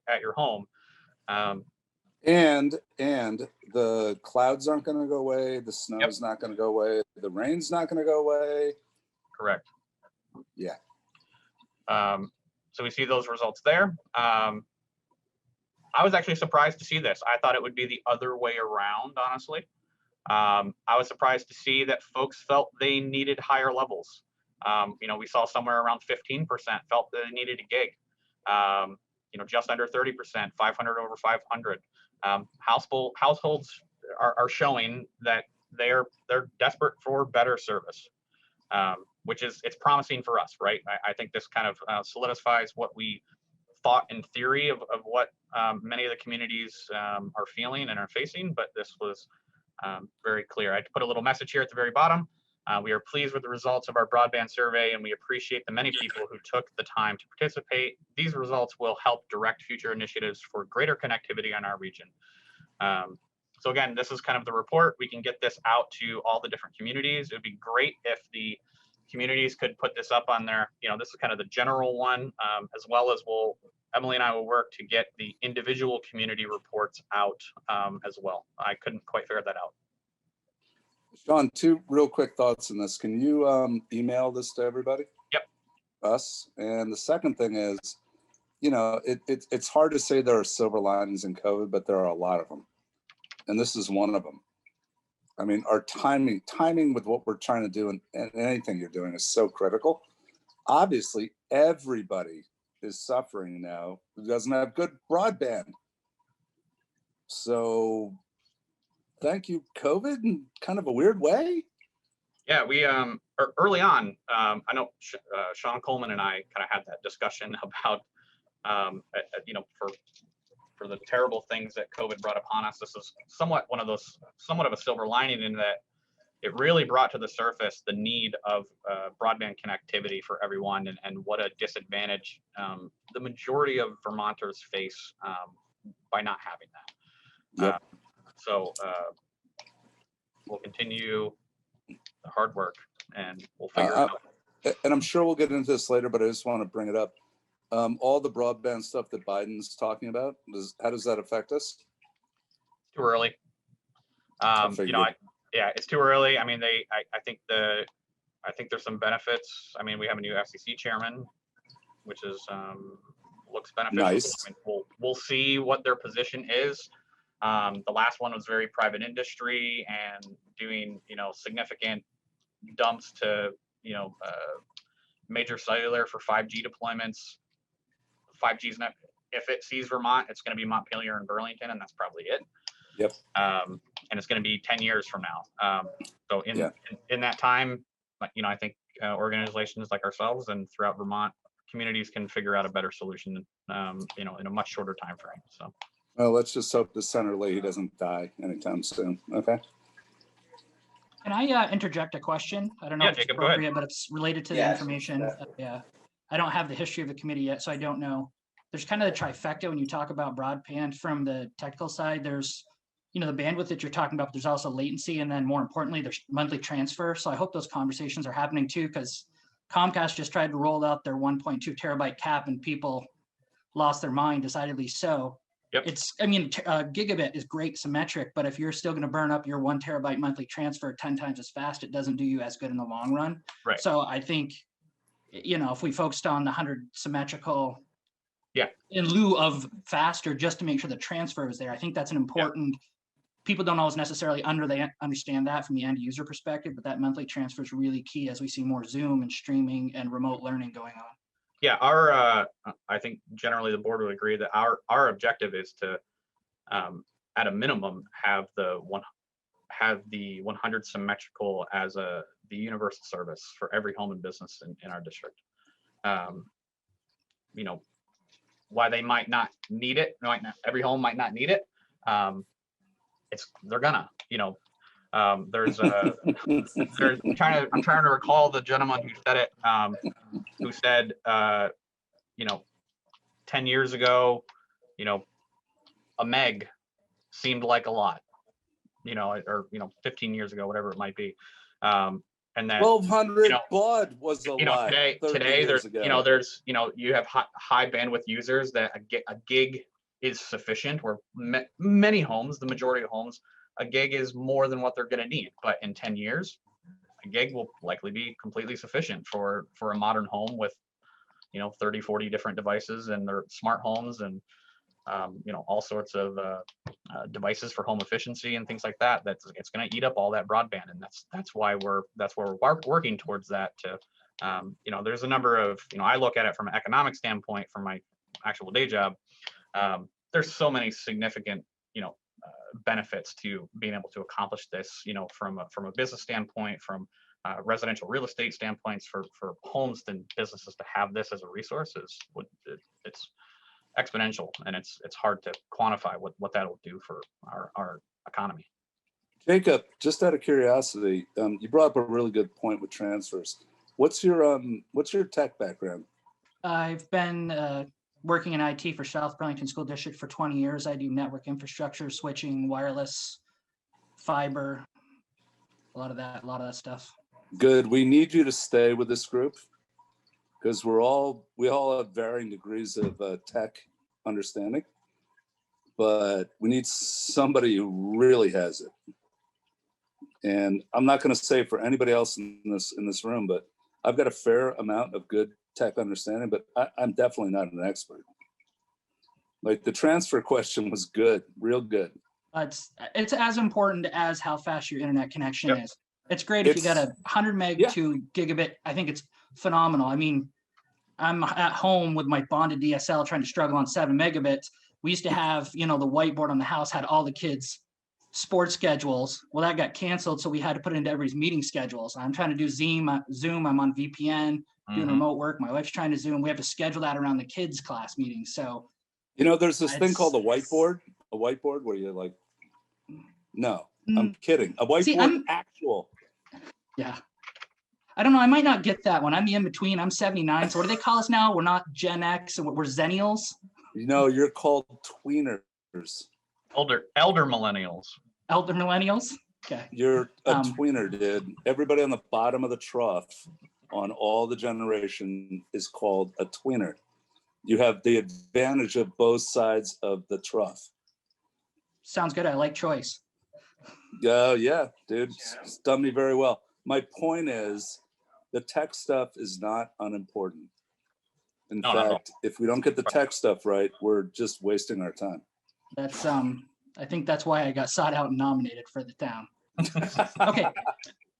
at your home. And the clouds aren't going to go away. The snow is not going to go away. The rain's not going to go away. Correct. Yeah. So we see those results there. I was actually surprised to see this. I thought it would be the other way around, honestly. I was surprised to see that folks felt they needed higher levels. We saw somewhere around 15% felt that they needed a gig. Just under 30%, 500 over 500. Households are showing that they're desperate for better service, which it's promising for us, right? I think this kind of solidifies what we thought in theory of what many of the communities are feeling and are facing, but this was very clear. I had to put a little message here at the very bottom. We are pleased with the results of our broadband survey, and we appreciate the many people who took the time to participate. These results will help direct future initiatives for greater connectivity in our region. So again, this is kind of the report. We can get this out to all the different communities. It would be great if the communities could put this up on their, this is kind of the general one, as well as Emily and I will work to get the individual community reports out as well. I couldn't quite figure that out. Sean, 2 real quick thoughts on this. Can you email this to everybody? Yep. Us. And the second thing is, it's hard to say there are silver linings in COVID, but there are a lot of them. And this is one of them. I mean, our timing with what we're trying to do and anything you're doing is so critical. Obviously, everybody is suffering now who doesn't have good broadband. So thank you, COVID, in kind of a weird way. Yeah, we early on, I know Sean Coleman and I kind of had that discussion about, for the terrible things that COVID brought upon us. This is somewhat of a silver lining in that it really brought to the surface the need of broadband connectivity for everyone, and what a disadvantage the majority of Vermonters face by not having Yep. So we'll continue the hard work and we'll figure it out. And I'm sure we'll get into this later, but I just want to bring it up. All the broadband stuff that Biden's talking about, how does that affect us? Too early. You know, yeah, it's too early. I mean, I think there's some benefits. I mean, we have a new FCC chairman, which is looks beneficial. Nice. I mean, we'll see what their position is. The last one was very private industry and doing, you know, significant dumps to, you know, major cellular for 5G deployments. 5G is not, if it sees Vermont, it's going to be Montpelier and Burlington, and that's probably it. Yep. And it's going to be 10 years from now. So in that time, you know, I think organizations like ourselves and throughout Vermont, communities can figure out a better solution, you know, in a much shorter time frame. So. Well, let's just hope the Senator Leahy doesn't die anytime soon. Okay. Can I interject a question? I don't know if it's Jacob, go ahead. appropriate, but it's related to the information. Yeah. I don't have the history of the committee yet, so I don't know. There's kind of the trifecta when you talk about broadband from the technical side. There's, you know, the bandwidth that you're talking about, but there's also latency. And then more importantly, there's monthly transfer. So I hope those conversations are happening too, because Comcast just tried to roll out their 1.2 terabyte cap and people lost their mind, decidedly so. Yep. It's, I mean, gigabit is great symmetric, but if you're still going to burn up your 1 terabyte monthly transfer 10 times as fast, it doesn't do you as good in the long run. Right. So I think, you know, if we focused on the 100 symmetrical, in lieu of faster, just to make sure the transfer is there, I think that's an important. People don't always necessarily understand that from the end user perspective, but that monthly transfer is really key as we see more Zoom and streaming and remote learning going on. Yeah, I think generally the board would agree that our objective is to, at a minimum, have the 100 symmetrical as the universal service for every home and business in our district. You know, why they might not need it, every home might not need it. They're gonna, you know. I'm trying to recall the gentleman who said it, who said, you know, 10 years ago, you know, a meg seemed like a lot, you know, or, you know, 15 years ago, whatever it might be. And then 1,200 you know, baud was a you know, lot. today there's, you know, there's, you know, you have high bandwidth users that a gig is sufficient, where many homes, the majority of homes, a gig is more than what they're going to need. But in 10 years, a gig will likely be completely sufficient for a modern home with, you know, 30, 40 different devices, and their smart homes, and you know, all sorts of devices for home efficiency and things like that. It's going to eat up all that broadband, and that's why we're working towards that. To you know, there's a number of, you know, I look at it from an economic standpoint, from my actual day job. There's so many significant, you know, benefits to being able to accomplish this, you know, from a business standpoint, from residential real estate standpoints, for homes and businesses to have this as a resource it's exponential, and it's hard to quantify what that'll do for our economy. Jacob, just out of curiosity, you brought up a really good point with transfers. What's your tech background? I've been working in IT for South Burlington School District for 20 years. I do network infrastructure, switching, wireless, fiber, a lot of that stuff. Good. We need you to stay with this group, because we all have varying degrees of tech understanding, but we need somebody who really has it. And I'm not going to say for anybody else in this room, but I've got a fair amount of good tech understanding, but I'm definitely not an expert. Like, the transfer question was good, real good. It's as important as how fast your internet connection is. It's great if you got 100 meg to gigabit. I think it's phenomenal. I mean, I'm at home with my bonded DSL trying to struggle on 7 megabits. We used to have, you know, the whiteboard on the house had all the kids' sports schedules. Well, that got canceled, so we had to put it into everybody's meeting schedules. I'm trying to do Zoom. I'm on VPN, doing remote work. My wife's trying to Zoom. We have to schedule that around the kids' class meetings. So, you know, there's this thing called a whiteboard where you're like, no, I'm kidding. A whiteboard, actual. Yeah. I don't know. I might not get that one. I'm the in between. I'm 79. So what do they call us now? We're not Gen X, and we're Zennials. You know, you're called tweeners. Elder millennials. Elder millennials? Okay. You're a Um, tweener, dude. Everybody on the bottom of the trough on all the generation is called a tweener. You have the advantage of both sides of the trough. Sounds good. I like choice. Yeah, dude, it's done me very well. My point is, the tech stuff is not unimportant. In No, not at all. fact, if we don't get the tech stuff right, we're just wasting our time. That's I think that's why I got sought out and nominated for the town. Okay.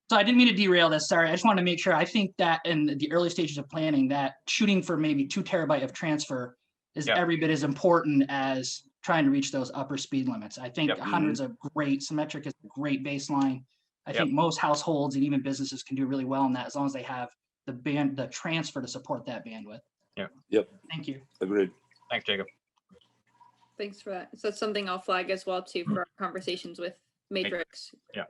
So I didn't mean to derail this. Sorry. I just wanted to make sure. I think that in the early stages of planning, that shooting for maybe 2 terabyte of transfer is every bit as important as trying to reach those upper speed limits. I think 100's a great, symmetric is a great baseline. I think most households and even businesses can do really well in that as long as they have the transfer to support that bandwidth. Yep. Thank you. Agreed. Thanks, Jacob. Thanks for that. So that's something I'll flag as well too for our conversations with Matrix. Yeah.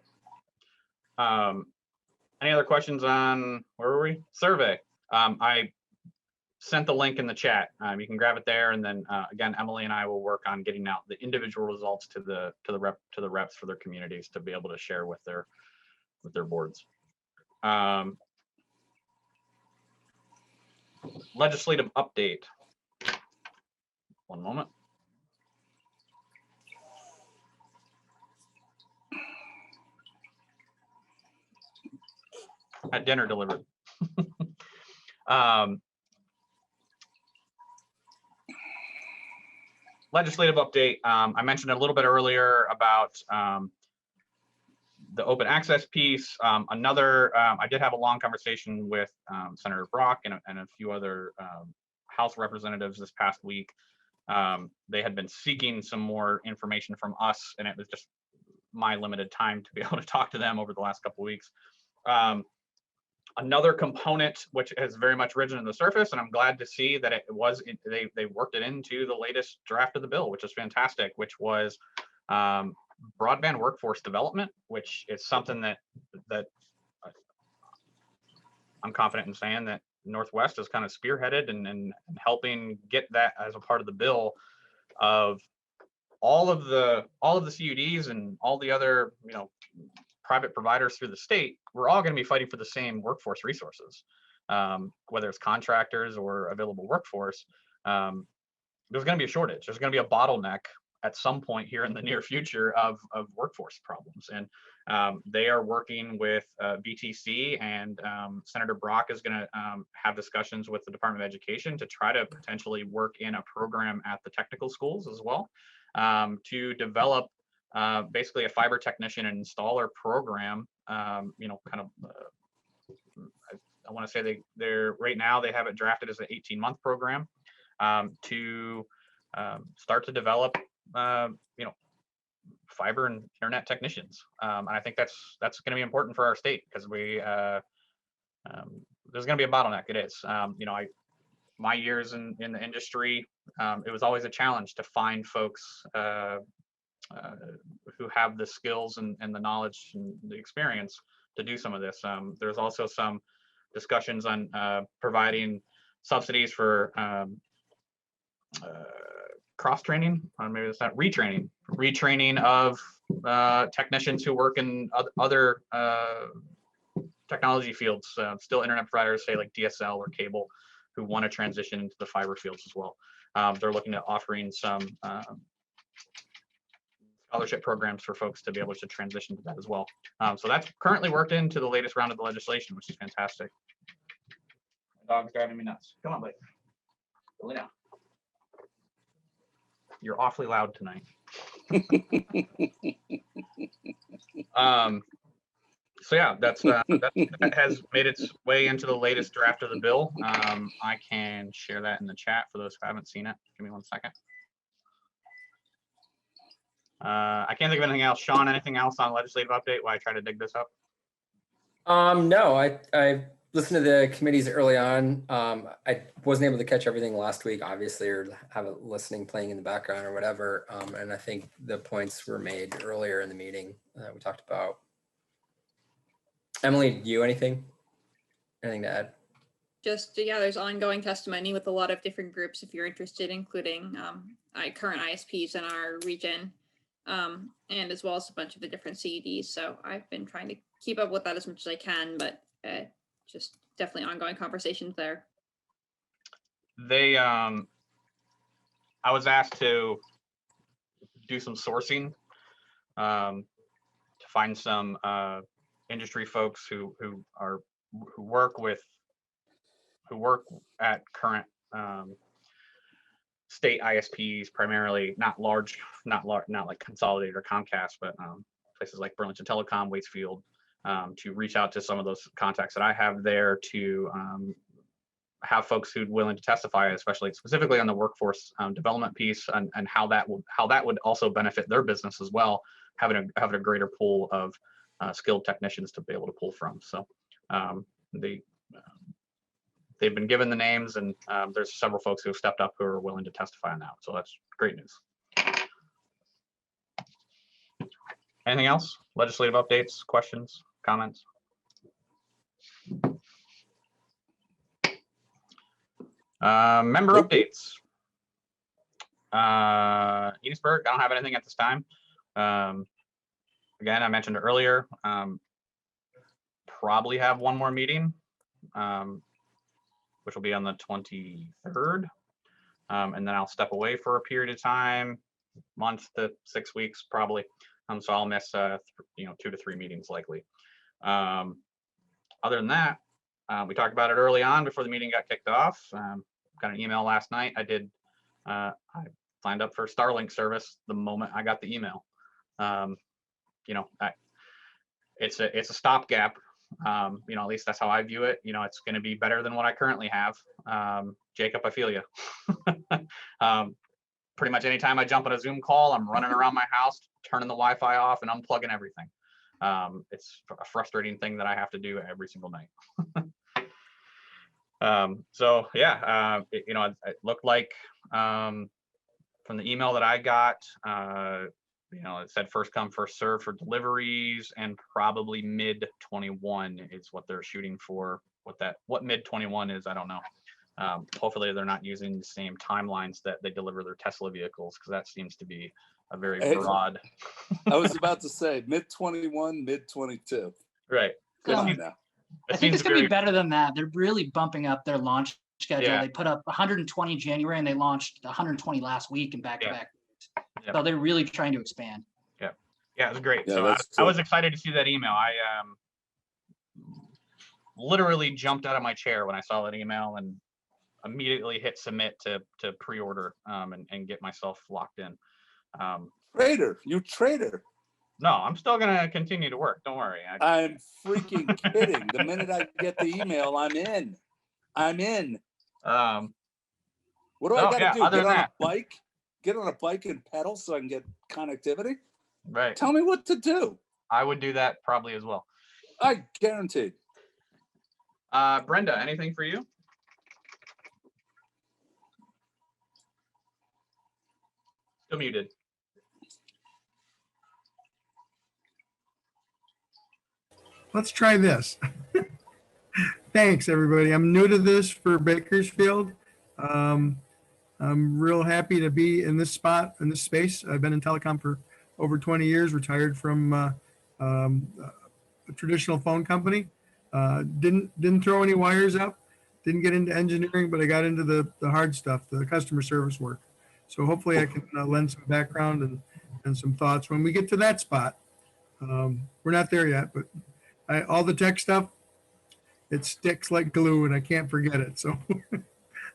Any other questions on, where were we? Survey. I sent the link in the chat. You can grab it there, and then again, Emily and I will work on getting out the individual results to the reps for their communities to be able to share with their boards. Legislative update. One moment. At dinner delivered. Legislative update. I mentioned a little bit earlier about the open access piece. I did have a long conversation with Senator Brock and a few other House representatives this past week. They had been seeking some more information from us, and it was just my limited time to be able to talk to them over the last couple of weeks. Another component which has very much risen to the surface, and I'm glad to see that they worked it into the latest draft of the bill, which is fantastic, which was broadband workforce development, which is something that I'm confident in saying that Northwest has kind of spearheaded and helping get that as a part of the bill of all of the CUDs and all the other, private providers through the state. We're all going to be fighting for the same workforce resources, whether it's contractors or available workforce. There's going to be a shortage. There's going to be a bottleneck at some point here in the near future of workforce problems. And they are working with VTC, and Senator Brock is going to have discussions with the Department of Education to try to potentially work in a program at the technical schools as well, to develop basically a fiber technician and installer program. I want to say they're right now they have it drafted as an 18-month program to start to develop fiber and internet technicians. And I think that's going to be important for our state, because there's going to be a bottleneck. It is. My years in the industry, it was always a challenge to find folks who have the skills and the knowledge and the experience to do some of this. There's also some discussions on providing subsidies for cross-training, maybe it's not retraining of technicians who work in other technology fields, still internet providers, say like DSL or cable, who want to transition into the fiber fields as well. They're looking at offering some scholarship programs for folks to be able to transition to that as well. So that's currently worked into the latest round of the legislation, which is fantastic. My dog's driving me nuts. Come on, buddy. Lay down. You're awfully loud tonight. So yeah, that has made its way into the latest draft of the bill. I can share that in the chat for those who haven't seen it. Give me 1 second. I can't think of anything else. Sean, anything else on legislative update while I try to dig this up? No, I listened to the committees early on. I wasn't able to catch everything last week, obviously, or have it listening, playing in the background or whatever. And I think the points were made earlier in the meeting that we talked about. Emily, you anything to add? Just, yeah, there's ongoing testimony with a lot of different groups if you're interested, including current ISPs in our region. and as well as a bunch of the different CEDs. So I've been trying to keep up with that as much as I can, but just definitely ongoing conversations there. They, I was asked to do some sourcing, to find some industry folks who work at current state ISPs, primarily not like Consolidated or Comcast, but places like Burlington Telecom, Waitsfield, to reach out to some of those contacts that I have there to have folks who'd willing to testify, especially specifically on the workforce development piece, and how that would also benefit their business as well, having a greater pool of skilled technicians to be able to pull from. So they've been given the names, and there's several folks who have stepped up who are willing to testify on that. So that's great news. Anything else? Legislative updates, questions, comments? Member updates. Enosburg, I don't have anything at this time. Again, I mentioned earlier, probably have one more meeting, which will be on the 23rd. And then I'll step away for a period of time, month to 6 weeks probably. So I'll miss 2 to 3 meetings likely. Other than that, we talked about it early on before the meeting got kicked off. Got an email last night. I signed up for Starlink service the moment I got the email. It's a stopgap. At least that's how I view it. It's going to be better than what I currently have. Jacob, I feel you. Pretty much anytime I jump on a Zoom call, I'm running around my house, turning the Wi-Fi off and unplugging everything. It's a frustrating thing that I have to do every single night. So yeah, it looked like from the email that I got, it said first come, first serve for deliveries, and probably mid 21 is what they're shooting for. What mid 21 is, I don't know. Hopefully they're not using the same timelines that they deliver their Tesla vehicles, because that seems to be a very broad. I was about to say mid 21, mid 22. Right. I think it's going to be better than that. They're really bumping up their launch schedule. Yeah. They put up 120 January and they launched 120 last week and back-to-back. Yeah. So they're really trying to expand. Yeah, it was great. Yeah, So I was excited to see that email. I literally jumped out of my chair when I saw that email and immediately hit submit to pre-order and get myself locked in. You traitor. No, I'm still gonna continue to work. Don't worry. I'm freaking kidding. The minute I get the email, I'm in. What do I got to do? Get on a bike? Get on a bike and pedal so I can get connectivity? Right. Tell me what to do. I would do that probably as well. I guarantee. Brenda, anything for you? Still muted. Let's try this. Thanks, everybody. I'm new to this for Bakersfield. I'm real happy to be in this spot, in this space. I've been in telecom for over 20 years, retired from a traditional phone company. Didn't throw any wires up, didn't get into engineering, but I got into the hard stuff, the customer service work. So hopefully I can lend some background and some thoughts when we get to that spot. We're not there yet, but all the tech stuff, it sticks like glue and I can't forget it. So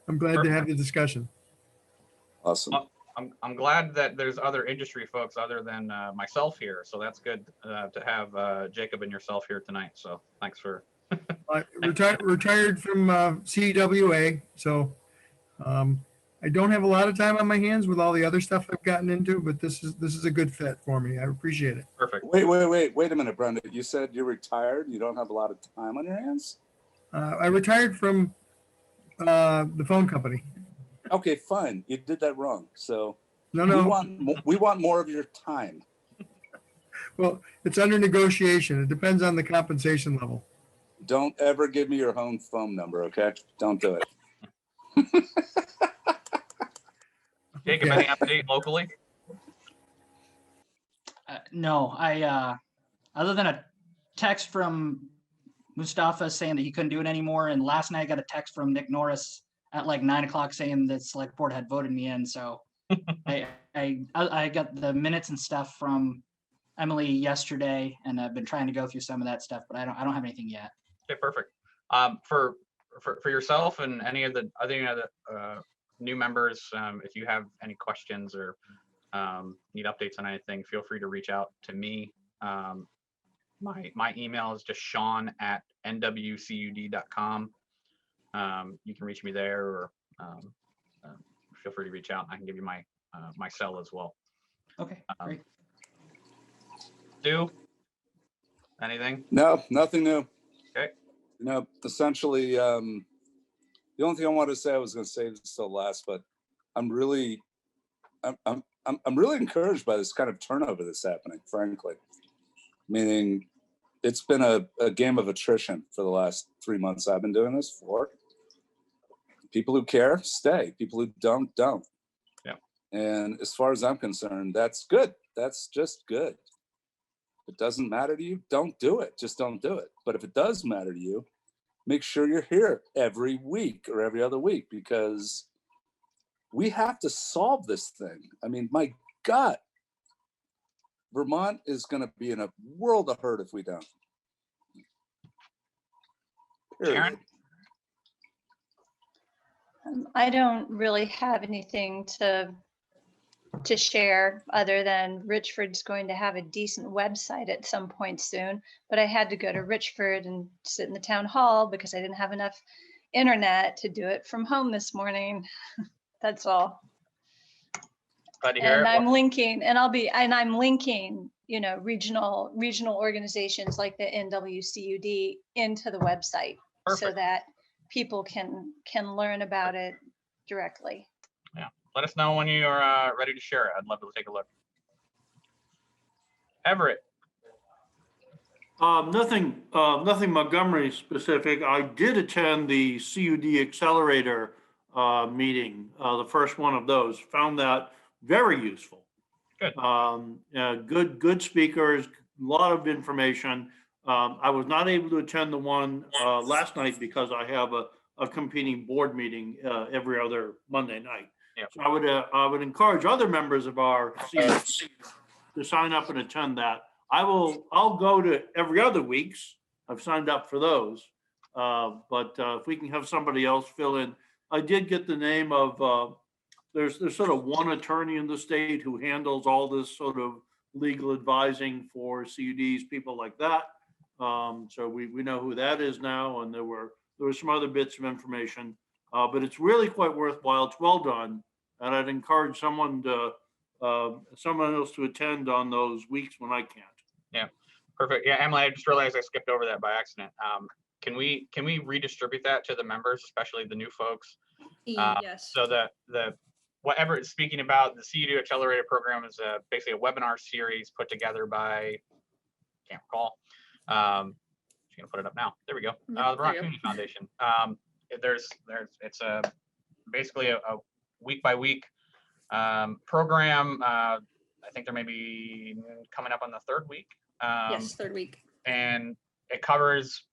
I'm glad to have the discussion. Awesome. I'm glad that there's other industry folks other than myself here. So that's good to have Jacob and yourself here tonight. So thanks for. Retired from CWA. So I don't have a lot of time on my hands with all the other stuff I've gotten into, but this is a good fit for me. I appreciate it. Perfect. Wait a minute, Brenda. You said you're retired. You don't have a lot of time on your hands? I retired from the phone company. Okay, fine. You did that wrong. So no. We want more of your time. Well, it's under negotiation. It depends on the compensation level. Don't ever give me your home phone number, okay? Don't do it. Jacob, any update locally? No, other than a text from Mustafa saying that he couldn't do it anymore, and last night I got a text from Nick Norris at like 9 o'clock saying that select board had voted me in. So I got the minutes and stuff from Emily yesterday, and I've been trying to go through some of that stuff, but I don't have anything yet. Okay, perfect. For yourself and any of the other new members, if you have any questions or need updates on anything, feel free to reach out to me. My email is just sean@nwcud.com. You can reach me there, or feel free to reach out. I can give you my my cell as well. Okay, great. Stu, anything? No, nothing new. Okay. Essentially, the only thing I wanted to say, I was going to say this till last, but I'm really encouraged by this kind of turnover that's happening, frankly. Meaning, it's been a game of attrition for the last 3 months I've been doing this for. People who care, stay. People who don't. Yeah. And as far as I'm concerned, that's good. That's just good. If it doesn't matter to you, don't do it. Just don't do it. But if it does matter to you, make sure you're here every week or every other week, because we have to solve this thing. I mean, my God, Vermont is going to be in a world of hurt if we don't. Karen? I don't really have anything to share other than Richford's going to have a decent website at some point soon, but I had to go to Richford and sit in the town hall because I didn't have enough internet to do it from home this morning. That's all. Glad to hear And it. I'm linking, regional organizations like the NWCUD into the website. Perfect. So that people can learn about it directly. Yeah. Let us know when you are ready to share it. I'd love to take a look. Everett. Nothing Montgomery specific. I did attend the CUD Accelerator meeting, the first one of those. Found that very useful. Good. Good speakers, a lot of information. I was not able to attend the one last night because I have a competing board meeting every other Monday night. Yep. So I would encourage other members of our CUD to sign up and attend that. I'll go to every other weeks. I've signed up for those. But if we can have somebody else fill in. I did get the name of, there's sort of one attorney in the state who handles all this sort of legal advising for CUDs, people like that. So we know who that is now, and there were some other bits of information, but it's really quite worthwhile. It's well done, and I'd encourage someone else to attend on those weeks when I can't. Yeah, perfect. Yeah, Emily, I just realized I skipped over that by accident. Can we redistribute that to the members, especially the new folks? Yes. So the whatever it's speaking about, the CUD Accelerator program is basically a webinar series put together by, can't recall. Just gonna put it up now. There we go. The Vermont Community Foundation. It's basically a week by week program. I think there may be coming up on the third week. Yes, third week. And it covers,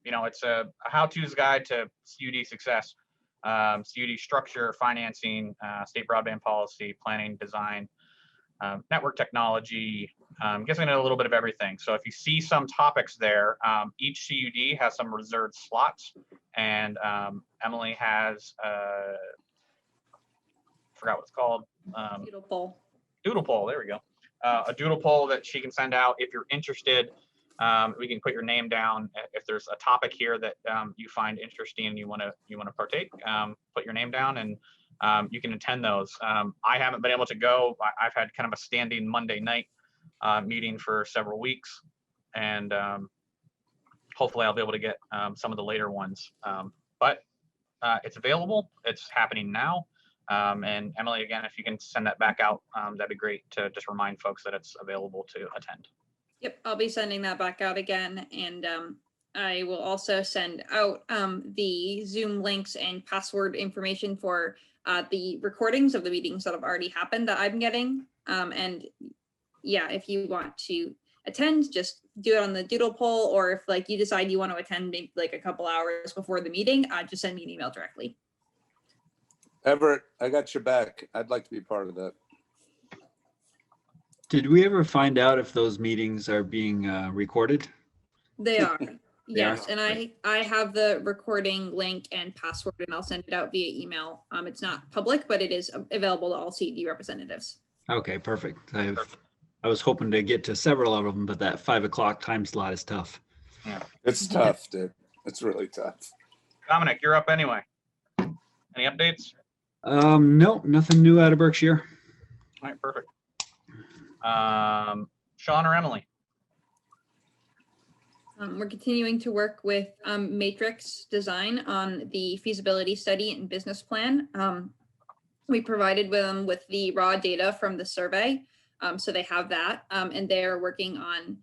it's a how-to's guide to CUD success, CUD structure, financing, state broadband policy, planning, design, network technology, getting into a little bit of everything. So if you see some topics there, each CUD has some reserved slots, and Emily has, forgot what it's called. Doodle poll. Doodle poll, there we go. A doodle poll that she can send out if you're interested. We can put your name down if there's a topic here that you find interesting and you want to partake. Put your name down and you can attend those. I haven't been able to go. I've had kind of a standing Monday night meeting for several weeks, and hopefully I'll be able to get some of the later ones. But it's available. It's happening now. And Emily, again, if you can send that back out, that'd be great to just remind folks that it's available to attend. Yep, I'll be sending that back out again, and I will also send out the Zoom links and password information for the recordings of the meetings that have already happened that I'm getting. And yeah, if you want to attend, just do it on the doodle poll, or if like you decide you want to attend maybe like a couple hours before the meeting, just send me an email directly. Everett, I got your back. I'd like to be part of that. Did we ever find out if those meetings are being recorded? They are. They are? Yes, and I have the recording link and password, and I'll send it out via email. It's not public, but it is available to all CUD representatives. Okay, perfect. I was hoping to get to several of them, but that 5 o'clock time slot is tough. Yeah. It's tough, dude. It's really tough. Dominic, you're up anyway. Any updates? No, nothing new out of Berkshire. All right, perfect. Sean or Emily? We're continuing to work with Matrix Design on the feasibility study and business plan. We provided them with the raw data from the survey, so they have that, and they're working on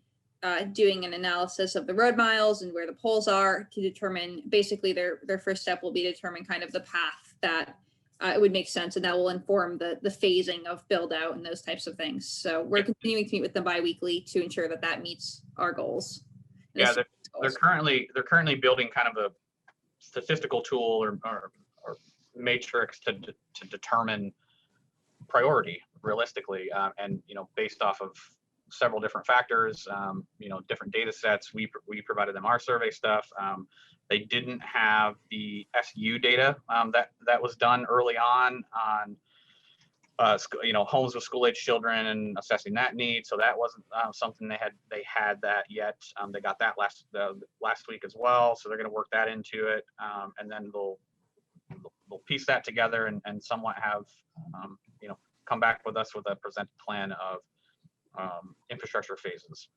doing an analysis of the road miles and where the poles are to determine, basically their first step will be to determine kind of the path that it would make sense, and that will inform the phasing of build out and those types of things. So we're continuing to meet with them bi-weekly to ensure that that meets our goals. Yeah, they're currently building kind of a statistical tool or matrix to determine priority realistically, and based off of several different factors, different data sets. We provided them our survey stuff. They didn't have the SU data that was done early on homes with school age children and assessing that need. So that wasn't something they had that yet. They got that last week as well. So they're going to work that into it, and then they'll piece that together and somewhat have come back with us with a presented plan of infrastructure phases.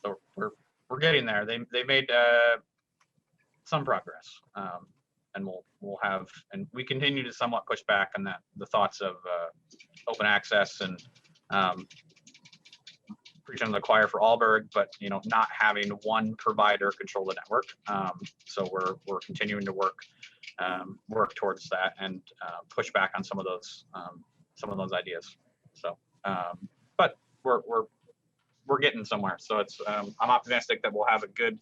So we're getting there. They made some progress, and we'll have, and we continue to somewhat push back on the thoughts of open access and preaching to the choir for Alberg, but not having one provider control the network. So we're continuing to work towards that and push back on some of those ideas. So, but we're getting somewhere. So it's I'm optimistic that we'll have a good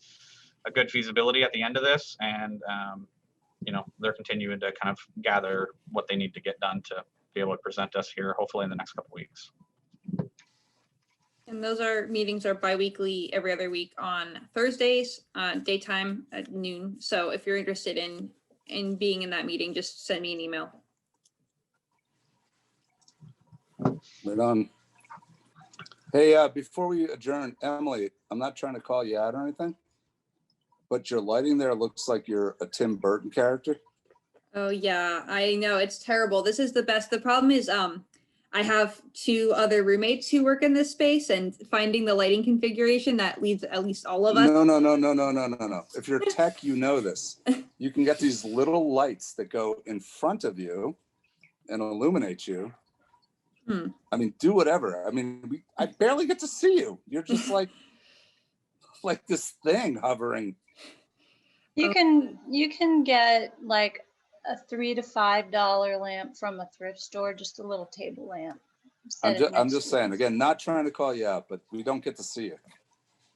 feasibility at the end of this, and they're continuing to kind of gather what they need to get done to be able to present us here, hopefully in the next couple of weeks. And those meetings are bi-weekly, every other week on Thursdays, daytime at noon. So if you're interested in being in that meeting, just send me an email. Right on. Hey, before we adjourn, Emily, I'm not trying to call you out or anything, but your lighting there looks like you're a Tim Burton character. Oh yeah, I know, it's terrible. This is the best. The problem is I have 2 other roommates who work in this space, and finding the lighting configuration that leads at least all of us. No. If you're tech, you know this. You can get these little lights that go in front of you and illuminate you. I mean, do whatever. I mean, I barely get to see you. You're just like this thing hovering. You can get like a $3 to $5 lamp from a thrift store, just a little table lamp. I'm just saying, again, not trying to call you out, but we don't get to see you.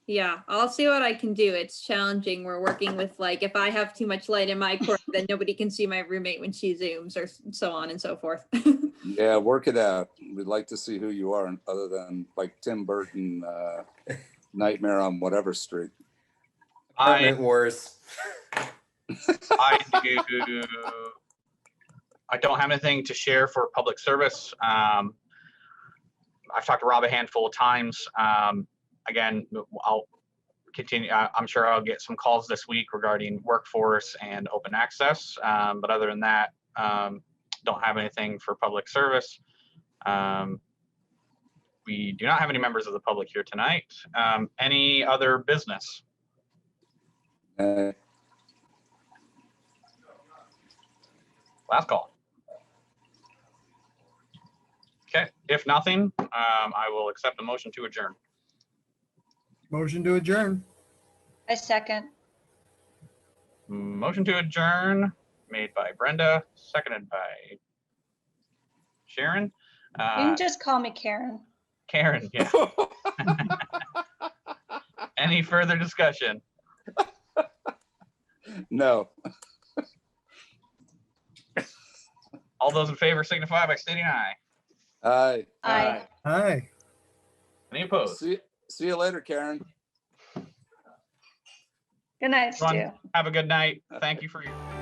Yeah, I'll see what I can do. It's challenging. We're working with, like, if I have too much light in my corner, then nobody can see my roommate when she Zooms, or so on and so forth. Yeah, work it out. We'd like to see who you are, other than like Tim Burton, Nightmare on whatever street. Apartment Wars. I don't have anything to share for public service. I've talked to Rob a handful of times. Again, I'll continue. I'm sure I'll get some calls this week regarding workforce and open access. But other than that, don't have anything for public service. We do not have any members of the public here tonight. Any other business? Last call. Okay, if nothing, I will accept the motion to adjourn. Motion to adjourn. I second. Motion to adjourn made by Brenda, seconded by Sharon. You can just call me Karen. Karen, yeah. Any further discussion? No. All those in favor signify by stating aye. Aye. Aye. Hi. Any opposed? See you later, Karen. Good night, Everyone, Stu. have a good night. Thank you for your.